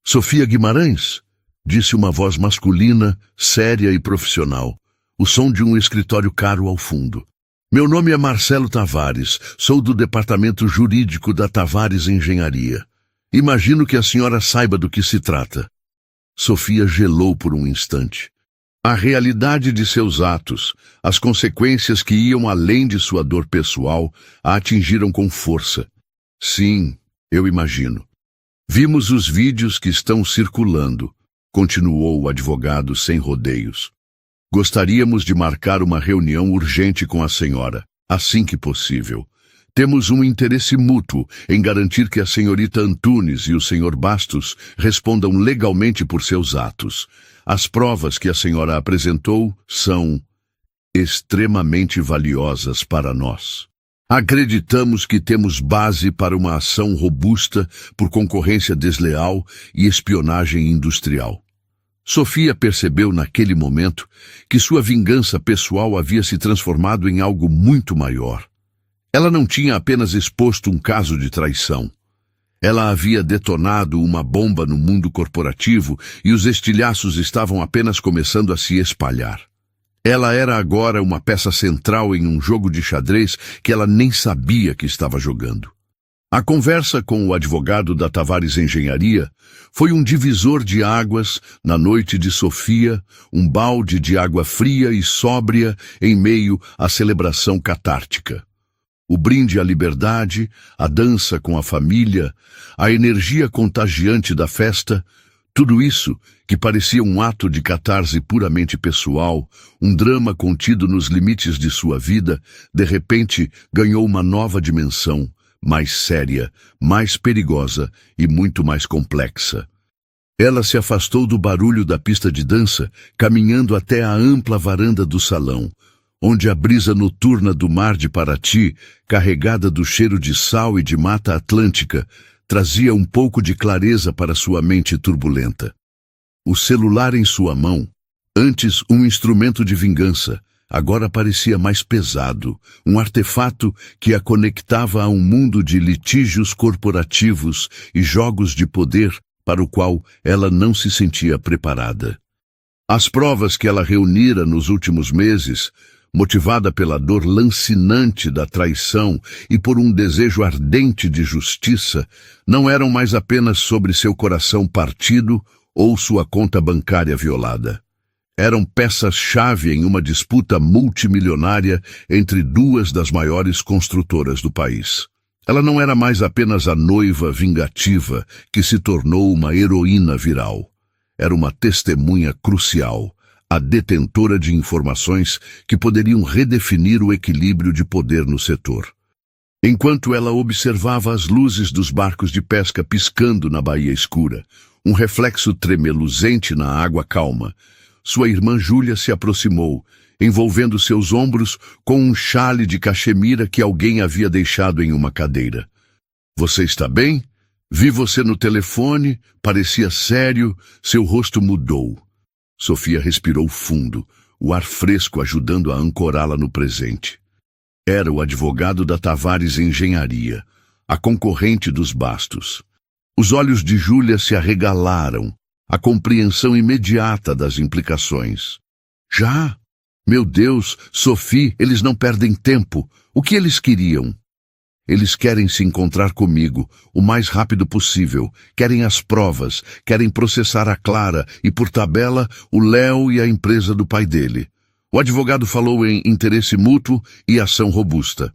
S1: Sofia Guimarães? Disse uma voz masculina, séria e profissional. O som de um escritório caro ao fundo. Meu nome é Marcelo Tavares, sou do departamento jurídico da Tavares Engenharia. Imagino que a senhora saiba do que se trata. Sofia gelou por um instante. A realidade de seus atos, as consequências que iam além de sua dor pessoal, a atingiram com força. Sim, eu imagino. Vimos os vídeos que estão circulando, continuou o advogado sem rodeios. Gostaríamos de marcar uma reunião urgente com a senhora, assim que possível. Temos um interesse mútuo em garantir que a senhorita Antunes e o senhor Bastos respondam legalmente por seus atos. As provas que a senhora apresentou são extremamente valiosas para nós. Acreditamos que temos base para uma ação robusta por concorrência desleal e espionagem industrial. Sofia percebeu naquele momento que sua vingança pessoal havia se transformado em algo muito maior. Ela não tinha apenas exposto um caso de traição. Ela havia detonado uma bomba no mundo corporativo e os estilhaços estavam apenas começando a se espalhar. Ela era agora uma peça central em um jogo de xadrez que ela nem sabia que estava jogando. A conversa com o advogado da Tavares Engenharia foi um divisor de águas na noite de Sofia, um balde de água fria e sóbria em meio à celebração catártica. O brinde à liberdade, a dança com a família, a energia contagiante da festa, tudo isso, que parecia um ato de catarse puramente pessoal, um drama contido nos limites de sua vida, de repente ganhou uma nova dimensão, mais séria, mais perigosa e muito mais complexa. Ela se afastou do barulho da pista de dança, caminhando até a ampla varanda do salão, onde a brisa noturna do mar de Paraty, carregada do cheiro de sal e de mata atlântica, trazia um pouco de clareza para sua mente turbulenta. O celular em sua mão, antes um instrumento de vingança, agora parecia mais pesado, um artefato que a conectava a um mundo de litígios corporativos e jogos de poder para o qual ela não se sentia preparada. As provas que ela reunira nos últimos meses motivada pela dor lancinante da traição e por um desejo ardente de justiça, não eram mais apenas sobre seu coração partido ou sua conta bancária violada. Eram peças-chave em uma disputa multimilionária entre duas das maiores construtoras do país. Ela não era mais apenas a noiva vingativa que se tornou uma heroína viral. Era uma testemunha crucial, a detentora de informações que poderiam redefinir o equilíbrio de poder no setor. Enquanto ela observava as luzes dos barcos de pesca piscando na baía escura, um reflexo tremeluzente na água calma, sua irmã Júlia se aproximou, envolvendo seus ombros com um xale de cachemira que alguém havia deixado em uma cadeira. "Você está bem? Vi você no telefone, parecia sério, seu rosto mudou." Sofia respirou fundo, o ar fresco ajudando a ancorá-la no presente. Era o advogado da Tavares Engenharia, a concorrente dos Bastos. Os olhos de Júlia se arregalaram, a compreensão imediata das implicações. "Já? Meu Deus, Sophie, eles não perdem tempo. O que eles queriam?" "Eles querem se encontrar comigo o mais rápido possível, querem as provas, querem processar a Clara e, por tabela, o Léo e a empresa do pai dele." O advogado falou em interesse mútuo e ação robusta.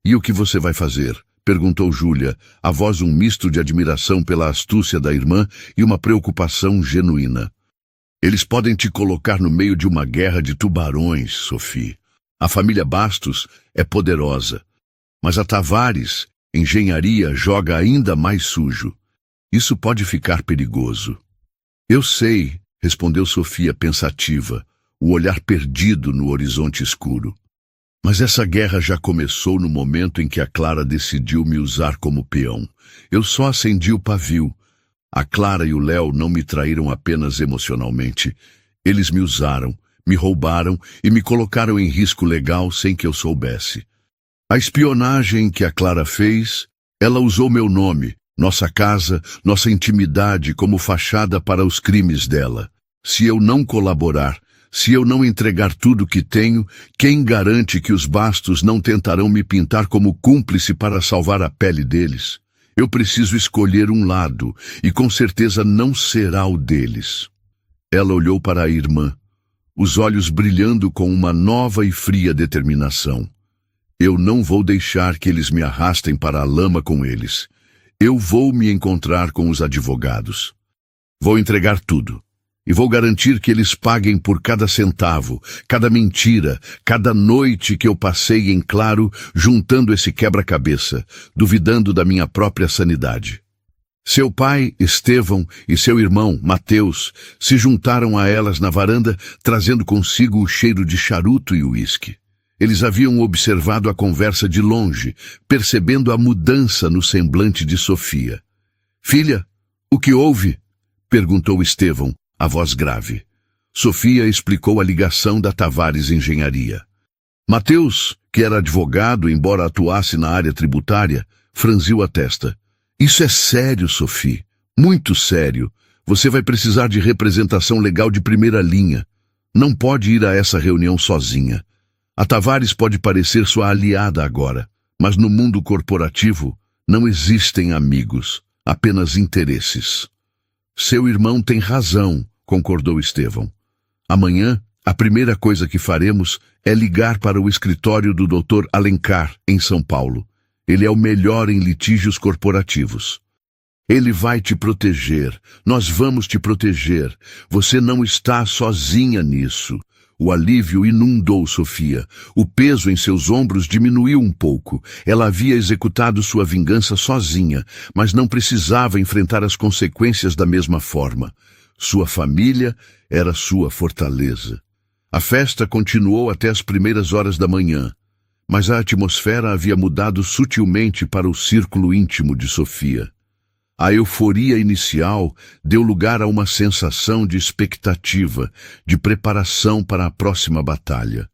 S1: "E o que você vai fazer?" perguntou Júlia, a voz um misto de admiração pela astúcia da irmã e uma preocupação genuína. "Eles podem te colocar no meio de uma guerra de tubarões, Sophie. A família Bastos é poderosa, mas a Tavares Engenharia joga ainda mais sujo. Isso pode ficar perigoso." "Eu sei", respondeu Sofia pensativa, o olhar perdido no horizonte escuro. "Mas essa guerra já começou no momento em que a Clara decidiu me usar como peão. Eu só acendi o pavio. A Clara e o Léo não me traíram apenas emocionalmente. Eles me usaram, me roubaram e me colocaram em risco legal sem que eu soubesse. A espionagem que a Clara fez, ela usou meu nome, nossa casa, nossa intimidade como fachada para os crimes dela. Se eu não colaborar, se eu não entregar tudo que tenho, quem garante que os Bastos não tentarão me pintar como cúmplice para salvar a pele deles? Eu preciso escolher um lado, e com certeza não será o deles." Ela olhou para a irmã, os olhos brilhando com uma nova e fria determinação. "Eu não vou deixar que eles me arrastem para a lama com eles. Eu vou me encontrar com os advogados. Vou entregar tudo. E vou garantir que eles paguem por cada centavo, cada mentira, cada noite que eu passei em claro juntando esse quebra-cabeça, duvidando da minha própria sanidade." Seu pai, Estevão, e seu irmão, Mateus, se juntaram a elas na varanda, trazendo consigo o cheiro de charuto e uísque. Eles haviam observado a conversa de longe, percebendo a mudança no semblante de Sofia. "Filha, o que houve?" perguntou Estevão, a voz grave. Sofia explicou a ligação da Tavares Engenharia. Mateus, que era advogado, embora atuasse na área tributária, franziu a testa. "Isso é sério, Sophie. Muito sério. Você vai precisar de representação legal de primeira linha. Não pode ir a essa reunião sozinha. A Tavares pode parecer sua aliada agora, mas no mundo corporativo não existem amigos, apenas interesses." "Seu irmão tem razão", concordou Estevão. "Amanhã, a primeira coisa que faremos é ligar para o escritório do Dr. Alencar, em São Paulo. Ele é o melhor em litígios corporativos. Ele vai te proteger. Nós vamos te proteger. Você não está sozinha nisso." O alívio inundou Sofia. O peso em seus ombros diminuiu um pouco. Ela havia executado sua vingança sozinha, mas não precisava enfrentar as consequências da mesma forma. Sua família era sua fortaleza. A festa continuou até as primeiras horas da manhã, mas a atmosfera havia mudado sutilmente para o círculo íntimo de Sofia. A euforia inicial deu lugar a uma sensação de expectativa, de preparação para a próxima batalha.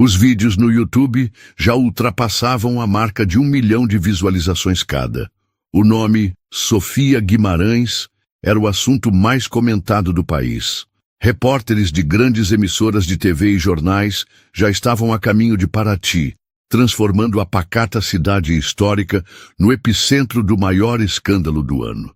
S1: Os vídeos no YouTube já ultrapassavam a marca de 1 milhão de visualizações cada. O nome Sofia Guimarães era o assunto mais comentado do país. Repórteres de grandes emissoras de TV e jornais já estavam a caminho de Paraty, transformando a pacata cidade histórica no epicentro do maior escândalo do ano.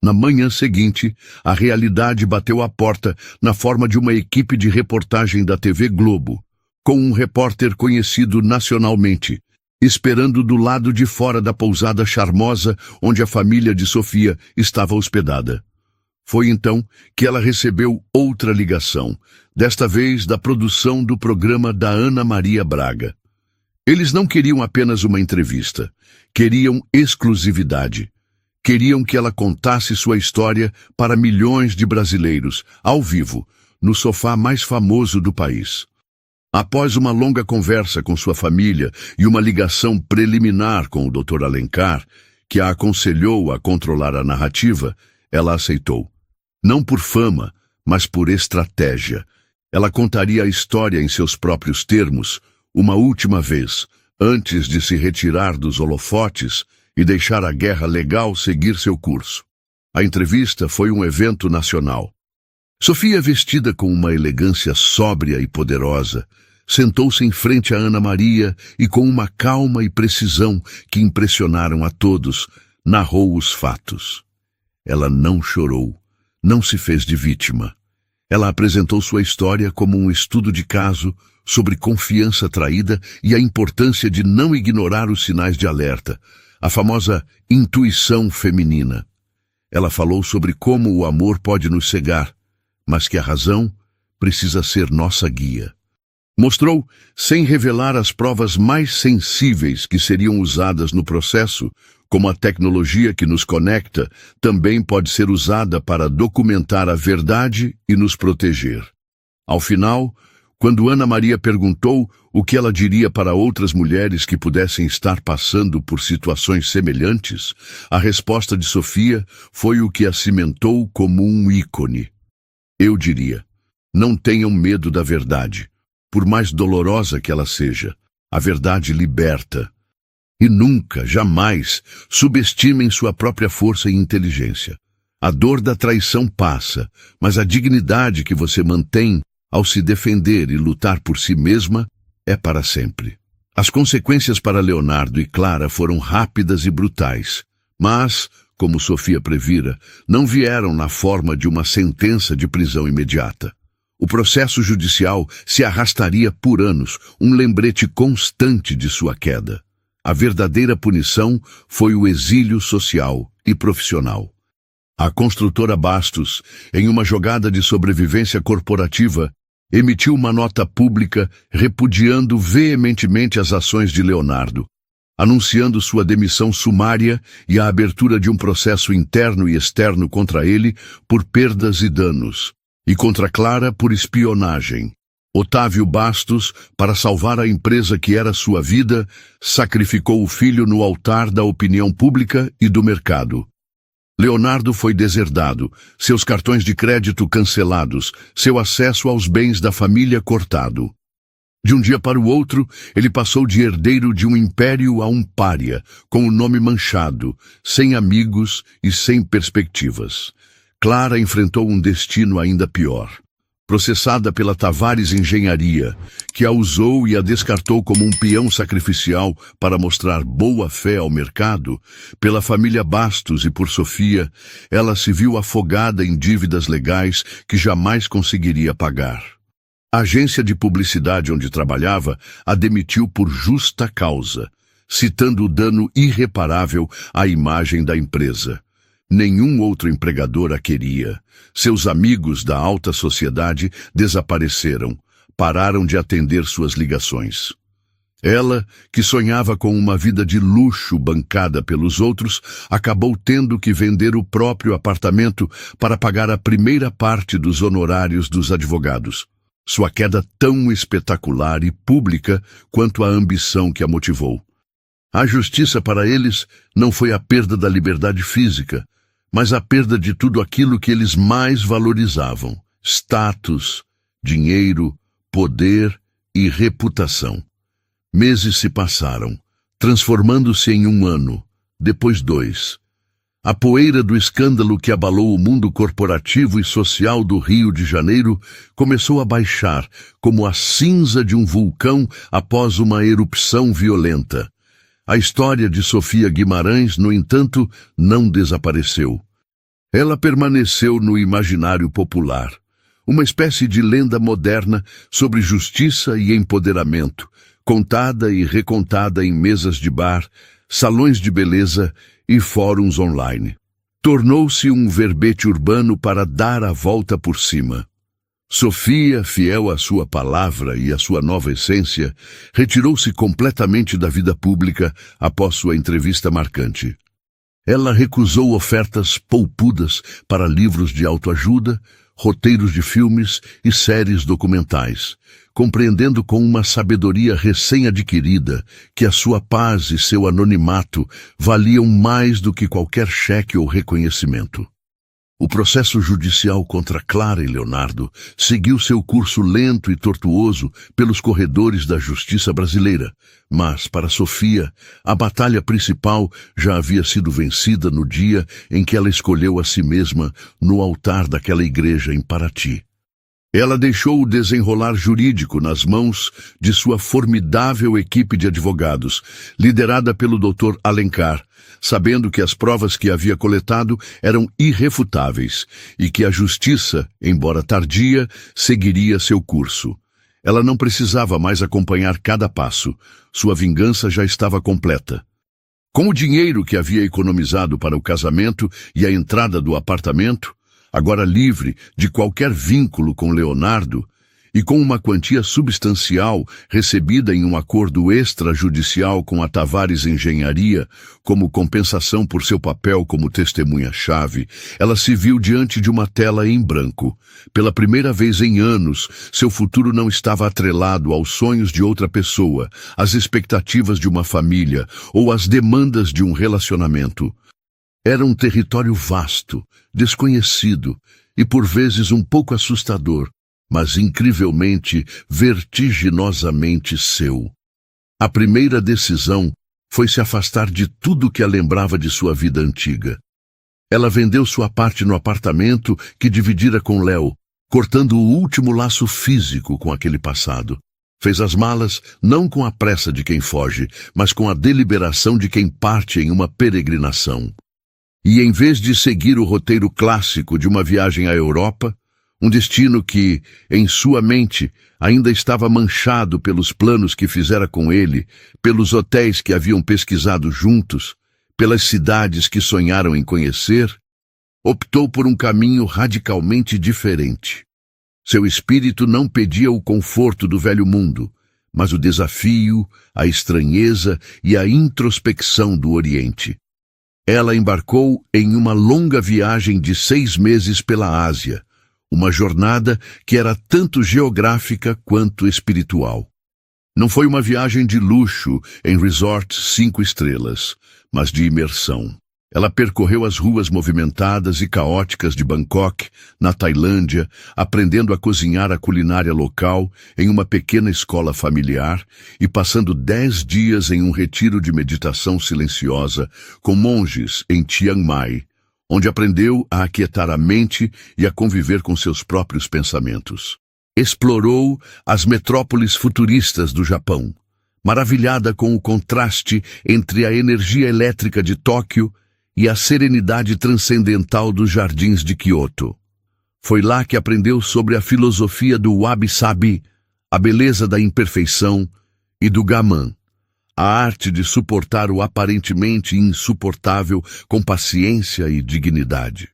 S1: Na manhã seguinte, a realidade bateu à porta na forma de uma equipe de reportagem da TV Globo, com um repórter conhecido nacionalmente, esperando do lado de fora da pousada charmosa onde a família de Sofia estava hospedada. Foi então que ela recebeu outra ligação, desta vez da produção do programa da Ana Maria Braga. Eles não queriam apenas uma entrevista, queriam exclusividade. Queriam que ela contasse sua história para milhões de brasileiros, ao vivo, no sofá mais famoso do país. Após uma longa conversa com sua família e uma ligação preliminar com o Dr. Alencar, que a aconselhou a controlar a narrativa, ela aceitou. Não por fama, mas por estratégia. Ela contaria a história em seus próprios termos, uma última vez, antes de se retirar dos holofotes e deixar a guerra legal seguir seu curso. A entrevista foi um evento nacional. Sofia, vestida com uma elegância sóbria e poderosa, sentou-se em frente a Ana Maria e, com uma calma e precisão que impressionaram a todos, narrou os fatos. Ela não chorou, não se fez de vítima. Ela apresentou sua história como um estudo de caso sobre confiança traída e a importância de não ignorar os sinais de alerta, a famosa intuição feminina. Ela falou sobre como o amor pode nos cegar, mas que a razão precisa ser nossa guia. Mostrou, sem revelar as provas mais sensíveis que seriam usadas no processo, como a tecnologia que nos conecta também pode ser usada para documentar a verdade e nos proteger. Ao final, quando Ana Maria perguntou o que ela diria para outras mulheres que pudessem estar passando por situações semelhantes, a resposta de Sofia foi o que a cimentou como um ícone. Eu diria, não tenham medo da verdade, por mais dolorosa que ela seja. A verdade liberta. E nunca, jamais, subestimem sua própria força e inteligência. A dor da traição passa, mas a dignidade que você mantém ao se defender e lutar por si mesma é para sempre. As consequências para Leonardo e Clara foram rápidas e brutais, mas, como Sofia previra, não vieram na forma de uma sentença de prisão imediata. O processo judicial se arrastaria por anos, um lembrete constante de sua queda. A verdadeira punição foi o exílio social e profissional. A construtora Bastos, em uma jogada de sobrevivência corporativa, emitiu uma nota pública repudiando veementemente as ações de Leonardo, anunciando sua demissão sumária e a abertura de um processo interno e externo contra ele por perdas e danos, e contra Clara por espionagem. Otávio Bastos, para salvar a empresa que era sua vida, sacrificou o filho no altar da opinião pública e do mercado. Leonardo foi deserdado, seus cartões de crédito cancelados, seu acesso aos bens da família cortado. De um dia para o outro, ele passou de herdeiro de um império a um pária, com o nome manchado, sem amigos e sem perspectivas. Clara enfrentou um destino ainda pior. Processada pela Tavares Engenharia, que a usou e a descartou como um peão sacrificial para mostrar boa fé ao mercado, pela família Bastos e por Sofia, ela se viu afogada em dívidas legais que jamais conseguiria pagar. A agência de publicidade onde trabalhava a demitiu por justa causa, citando o dano irreparável à imagem da empresa. Nenhum outro empregador a queria. Seus amigos da alta sociedade desapareceram, pararam de atender suas ligações. Ela, que sonhava com uma vida de luxo bancada pelos outros, acabou tendo que vender o próprio apartamento para pagar a primeira parte dos honorários dos advogados. Sua queda tão espetacular e pública quanto a ambição que a motivou. A justiça para eles não foi a perda da liberdade física, mas a perda de tudo aquilo que eles mais valorizavam: status, dinheiro, poder e reputação. Meses se passaram, transformando-se em um ano, depois 2. A poeira do escândalo que abalou o mundo corporativo e social do Rio de Janeiro começou a baixar, como a cinza de um vulcão após uma erupção violenta. A história de Sofia Guimarães, no entanto, não desapareceu. Ela permaneceu no imaginário popular, uma espécie de lenda moderna sobre justiça e empoderamento, contada e recontada em mesas de bar, salões de beleza e fóruns online. Tornou-se um verbete urbano para dar a volta por cima. Sofia, fiel à sua palavra e à sua nova essência, retirou-se completamente da vida pública após sua entrevista marcante. Ela recusou ofertas poupudas para livros de autoajuda, roteiros de filmes e séries documentais, compreendendo com uma sabedoria recém-adquirida que a sua paz e seu anonimato valiam mais do que qualquer cheque ou reconhecimento. O processo judicial contra Clara e Leonardo seguiu seu curso lento e tortuoso pelos corredores da justiça brasileira, mas, para Sofia, a batalha principal já havia sido vencida no dia em que ela escolheu a si mesma no altar daquela igreja em Paraty. Ela deixou o desenrolar jurídico nas mãos de sua formidável equipe de advogados, liderada pelo Dr. Alencar, sabendo que as provas que havia coletado eram irrefutáveis e que a justiça, embora tardia, seguiria seu curso. Ela não precisava mais acompanhar cada passo. Sua vingança já estava completa. Com o dinheiro que havia economizado para o casamento e a entrada do apartamento, agora livre de qualquer vínculo com Leonardo, e com uma quantia substancial recebida em um acordo extrajudicial com a Tavares Engenharia como compensação por seu papel como testemunha-chave, ela se viu diante de uma tela em branco. Pela primeira vez em anos, seu futuro não estava atrelado aos sonhos de outra pessoa, às expectativas de uma família ou às demandas de um relacionamento. Era um território vasto, desconhecido e por vezes um pouco assustador, mas incrivelmente, vertiginosamente seu. A primeira decisão foi se afastar de tudo que a lembrava de sua vida antiga. Ela vendeu sua parte no apartamento que dividira com Léo, cortando o último laço físico com aquele passado. Fez as malas não com a pressa de quem foge, mas com a deliberação de quem parte em uma peregrinação. E em vez de seguir o roteiro clássico de uma viagem à Europa, um destino que, em sua mente, ainda estava manchado pelos planos que fizera com ele, pelos hotéis que haviam pesquisado juntos, pelas cidades que sonharam em conhecer, optou por um caminho radicalmente diferente. Seu espírito não pedia o conforto do velho mundo, mas o desafio, a estranheza e a introspecção do Oriente. Ela embarcou em uma longa viagem de 6 meses pela Ásia, uma jornada que era tanto geográfica quanto espiritual. Não foi uma viagem de luxo em resort 5 estrelas, mas de imersão. Ela percorreu as ruas movimentadas e caóticas de Bangkok, na Tailândia, aprendendo a cozinhar a culinária local em uma pequena escola familiar e passando 10 dias em um retiro de meditação silenciosa com monges em Chiang Mai, onde aprendeu a aquietar a mente e a conviver com seus próprios pensamentos. Explorou as metrópoles futuristas do Japão, maravilhada com o contraste entre a energia elétrica de Tóquio e a serenidade transcendental dos jardins de Kyoto. Foi lá que aprendeu sobre a filosofia do wabi-sabi, a beleza da imperfeição, e do Gaman, a arte de suportar o aparentemente insuportável com paciência e dignidade.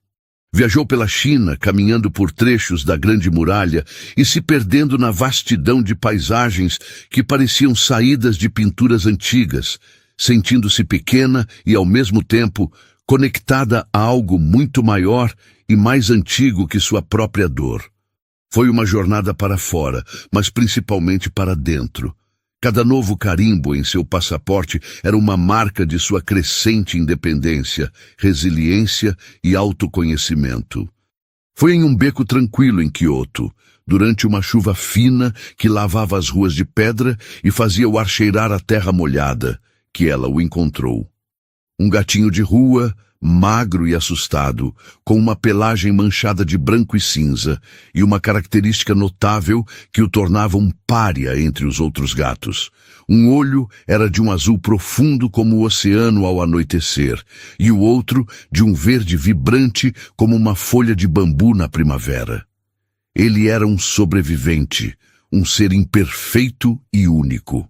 S1: Viajou pela China, caminhando por trechos da Grande Muralha e se perdendo na vastidão de paisagens que pareciam saídas de pinturas antigas, sentindo-se pequena e, ao mesmo tempo, conectada a algo muito maior e mais antigo que sua própria dor. Foi uma jornada para fora, mas principalmente para dentro. Cada novo carimbo em seu passaporte era uma marca de sua crescente independência, resiliência e autoconhecimento. Foi em um beco tranquilo em Kyoto, durante uma chuva fina que lavava as ruas de pedra e fazia o ar cheirar a terra molhada, que ela o encontrou. Um gatinho de rua, magro e assustado, com uma pelagem manchada de branco e cinza, e uma característica notável que o tornava um pária entre os outros gatos. Um olho era de um azul profundo como o oceano ao anoitecer, e o outro de um verde vibrante como uma folha de bambu na primavera. Ele era um sobrevivente, um ser imperfeito e único.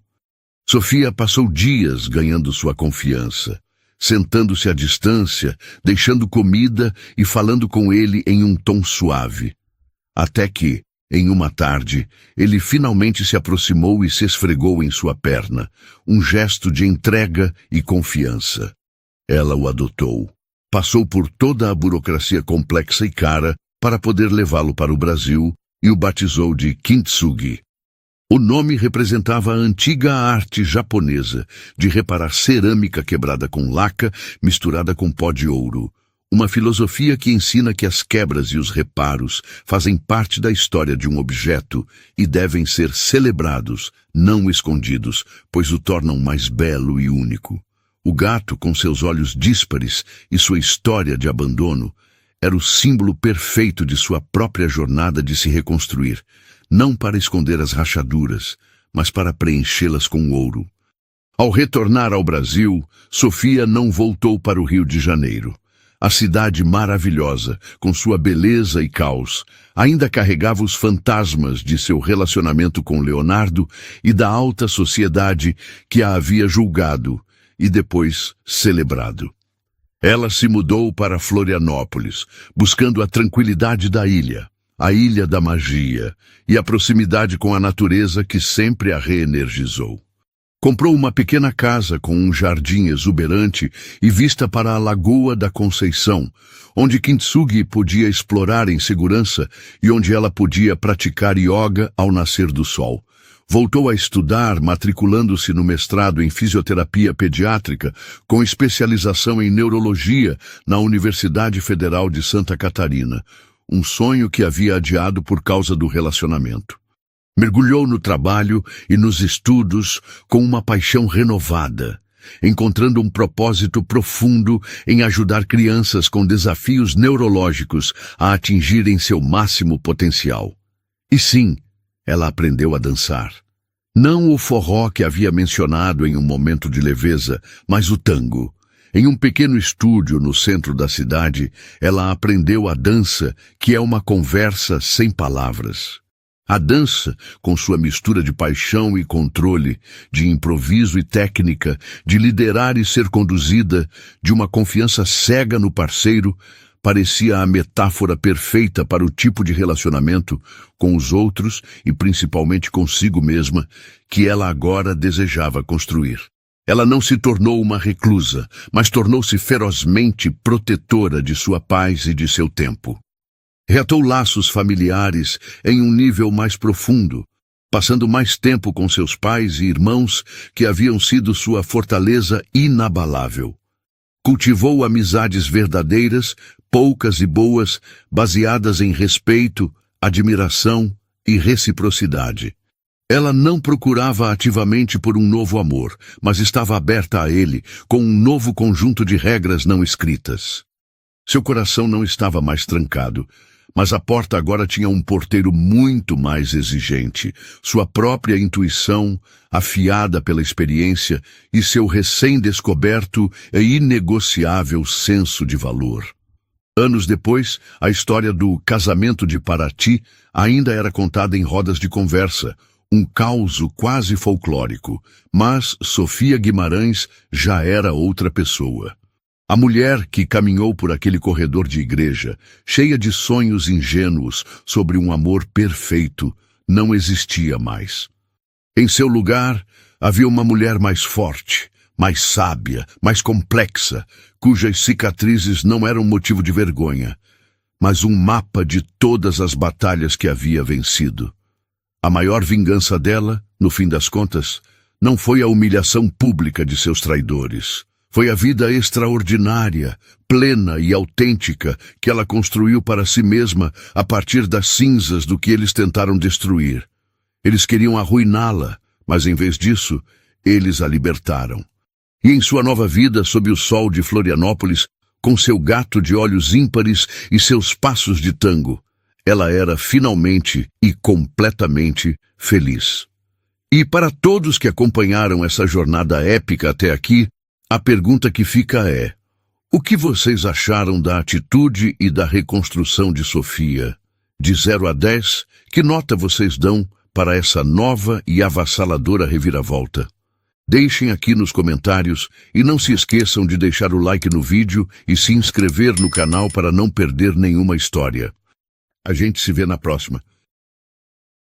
S1: Sofia passou dias ganhando sua confiança, sentando-se à distância, deixando comida e falando com ele em um tom suave. Até que, em uma tarde, ele finalmente se aproximou e se esfregou em sua perna, um gesto de entrega e confiança. Ela o adotou. Passou por toda a burocracia complexa e cara para poder levá-lo para o Brasil e o batizou de Kintsugi. O nome representava a antiga arte japonesa de reparar cerâmica quebrada com laca misturada com pó de ouro, uma filosofia que ensina que as quebras e os reparos fazem parte da história de um objeto e devem ser celebrados, não escondidos, pois o tornam mais belo e único. O gato, com seus olhos díspares e sua história de abandono, era o símbolo perfeito de sua própria jornada de se reconstruir, não para esconder as rachaduras, mas para preenchê-las com ouro. Ao retornar ao Brasil, Sofia não voltou para o Rio de Janeiro. A cidade maravilhosa, com sua beleza e caos, ainda carregava os fantasmas de seu relacionamento com Leonardo e da alta sociedade que a havia julgado e depois celebrado. Ela se mudou para Florianópolis, buscando a tranquilidade da ilha, a ilha da magia, e a proximidade com a natureza que sempre a reenergizou. Comprou uma pequena casa com um jardim exuberante e vista para a Lagoa da Conceição, onde Kintsugi podia explorar em segurança e onde ela podia praticar yoga ao nascer do sol. Voltou a estudar, matriculando-se no mestrado em fisioterapia pediátrica, com especialização em neurologia na Universidade Federal de Santa Catarina, um sonho que havia adiado por causa do relacionamento. Mergulhou no trabalho e nos estudos com uma paixão renovada, encontrando um propósito profundo em ajudar crianças com desafios neurológicos a atingirem seu máximo potencial. E sim, ela aprendeu a dançar. Não o forró que havia mencionado em um momento de leveza, mas o tango. Em um pequeno estúdio no centro da cidade, ela aprendeu a dança, que é uma conversa sem palavras. A dança, com sua mistura de paixão e controle, de improviso e técnica, de liderar e ser conduzida, de uma confiança cega no parceiro, parecia a metáfora perfeita para o tipo de relacionamento com os outros e principalmente consigo mesma que ela agora desejava construir. Ela não se tornou uma reclusa, mas tornou-se ferozmente protetora de sua paz e de seu tempo. Reatou laços familiares em um nível mais profundo, passando mais tempo com seus pais e irmãos que haviam sido sua fortaleza inabalável. Cultivou amizades verdadeiras, poucas e boas, baseadas em respeito, admiração e reciprocidade. Ela não procurava ativamente por um novo amor, mas estava aberta a ele, com um novo conjunto de regras não escritas. Seu coração não estava mais trancado, mas a porta agora tinha um porteiro muito mais exigente, sua própria intuição, afiada pela experiência, e seu recém-descoberto e inegociável senso de valor. Anos depois, a história do casamento de Paraty ainda era contada em rodas de conversa, um causo quase folclórico, mas Sofia Guimarães já era outra pessoa. A mulher que caminhou por aquele corredor de igreja, cheia de sonhos ingênuos sobre um amor perfeito, não existia mais. Em seu lugar, havia uma mulher mais forte, mais sábia, mais complexa, cujas cicatrizes não eram motivo de vergonha, mas um mapa de todas as batalhas que havia vencido. A maior vingança dela, no fim das contas, não foi a humilhação pública de seus traidores. Foi a vida extraordinária, plena e autêntica que ela construiu para si mesma a partir das cinzas do que eles tentaram destruir. Eles queriam arruiná-la, mas em vez disso, eles a libertaram. E em sua nova vida, sob o sol de Florianópolis, com seu gato de olhos ímpares e seus passos de tango. Ela era finalmente e completamente feliz. E para todos que acompanharam essa jornada épica até aqui, a pergunta que fica é: o que vocês acharam da atitude e da reconstrução de Sofia? De 0 a 10, que nota vocês dão para essa nova e avassaladora reviravolta? Deixem aqui nos comentários e não se esqueçam de deixar o like no vídeo e se inscrever no canal para não perder nenhuma história. A gente se vê na próxima.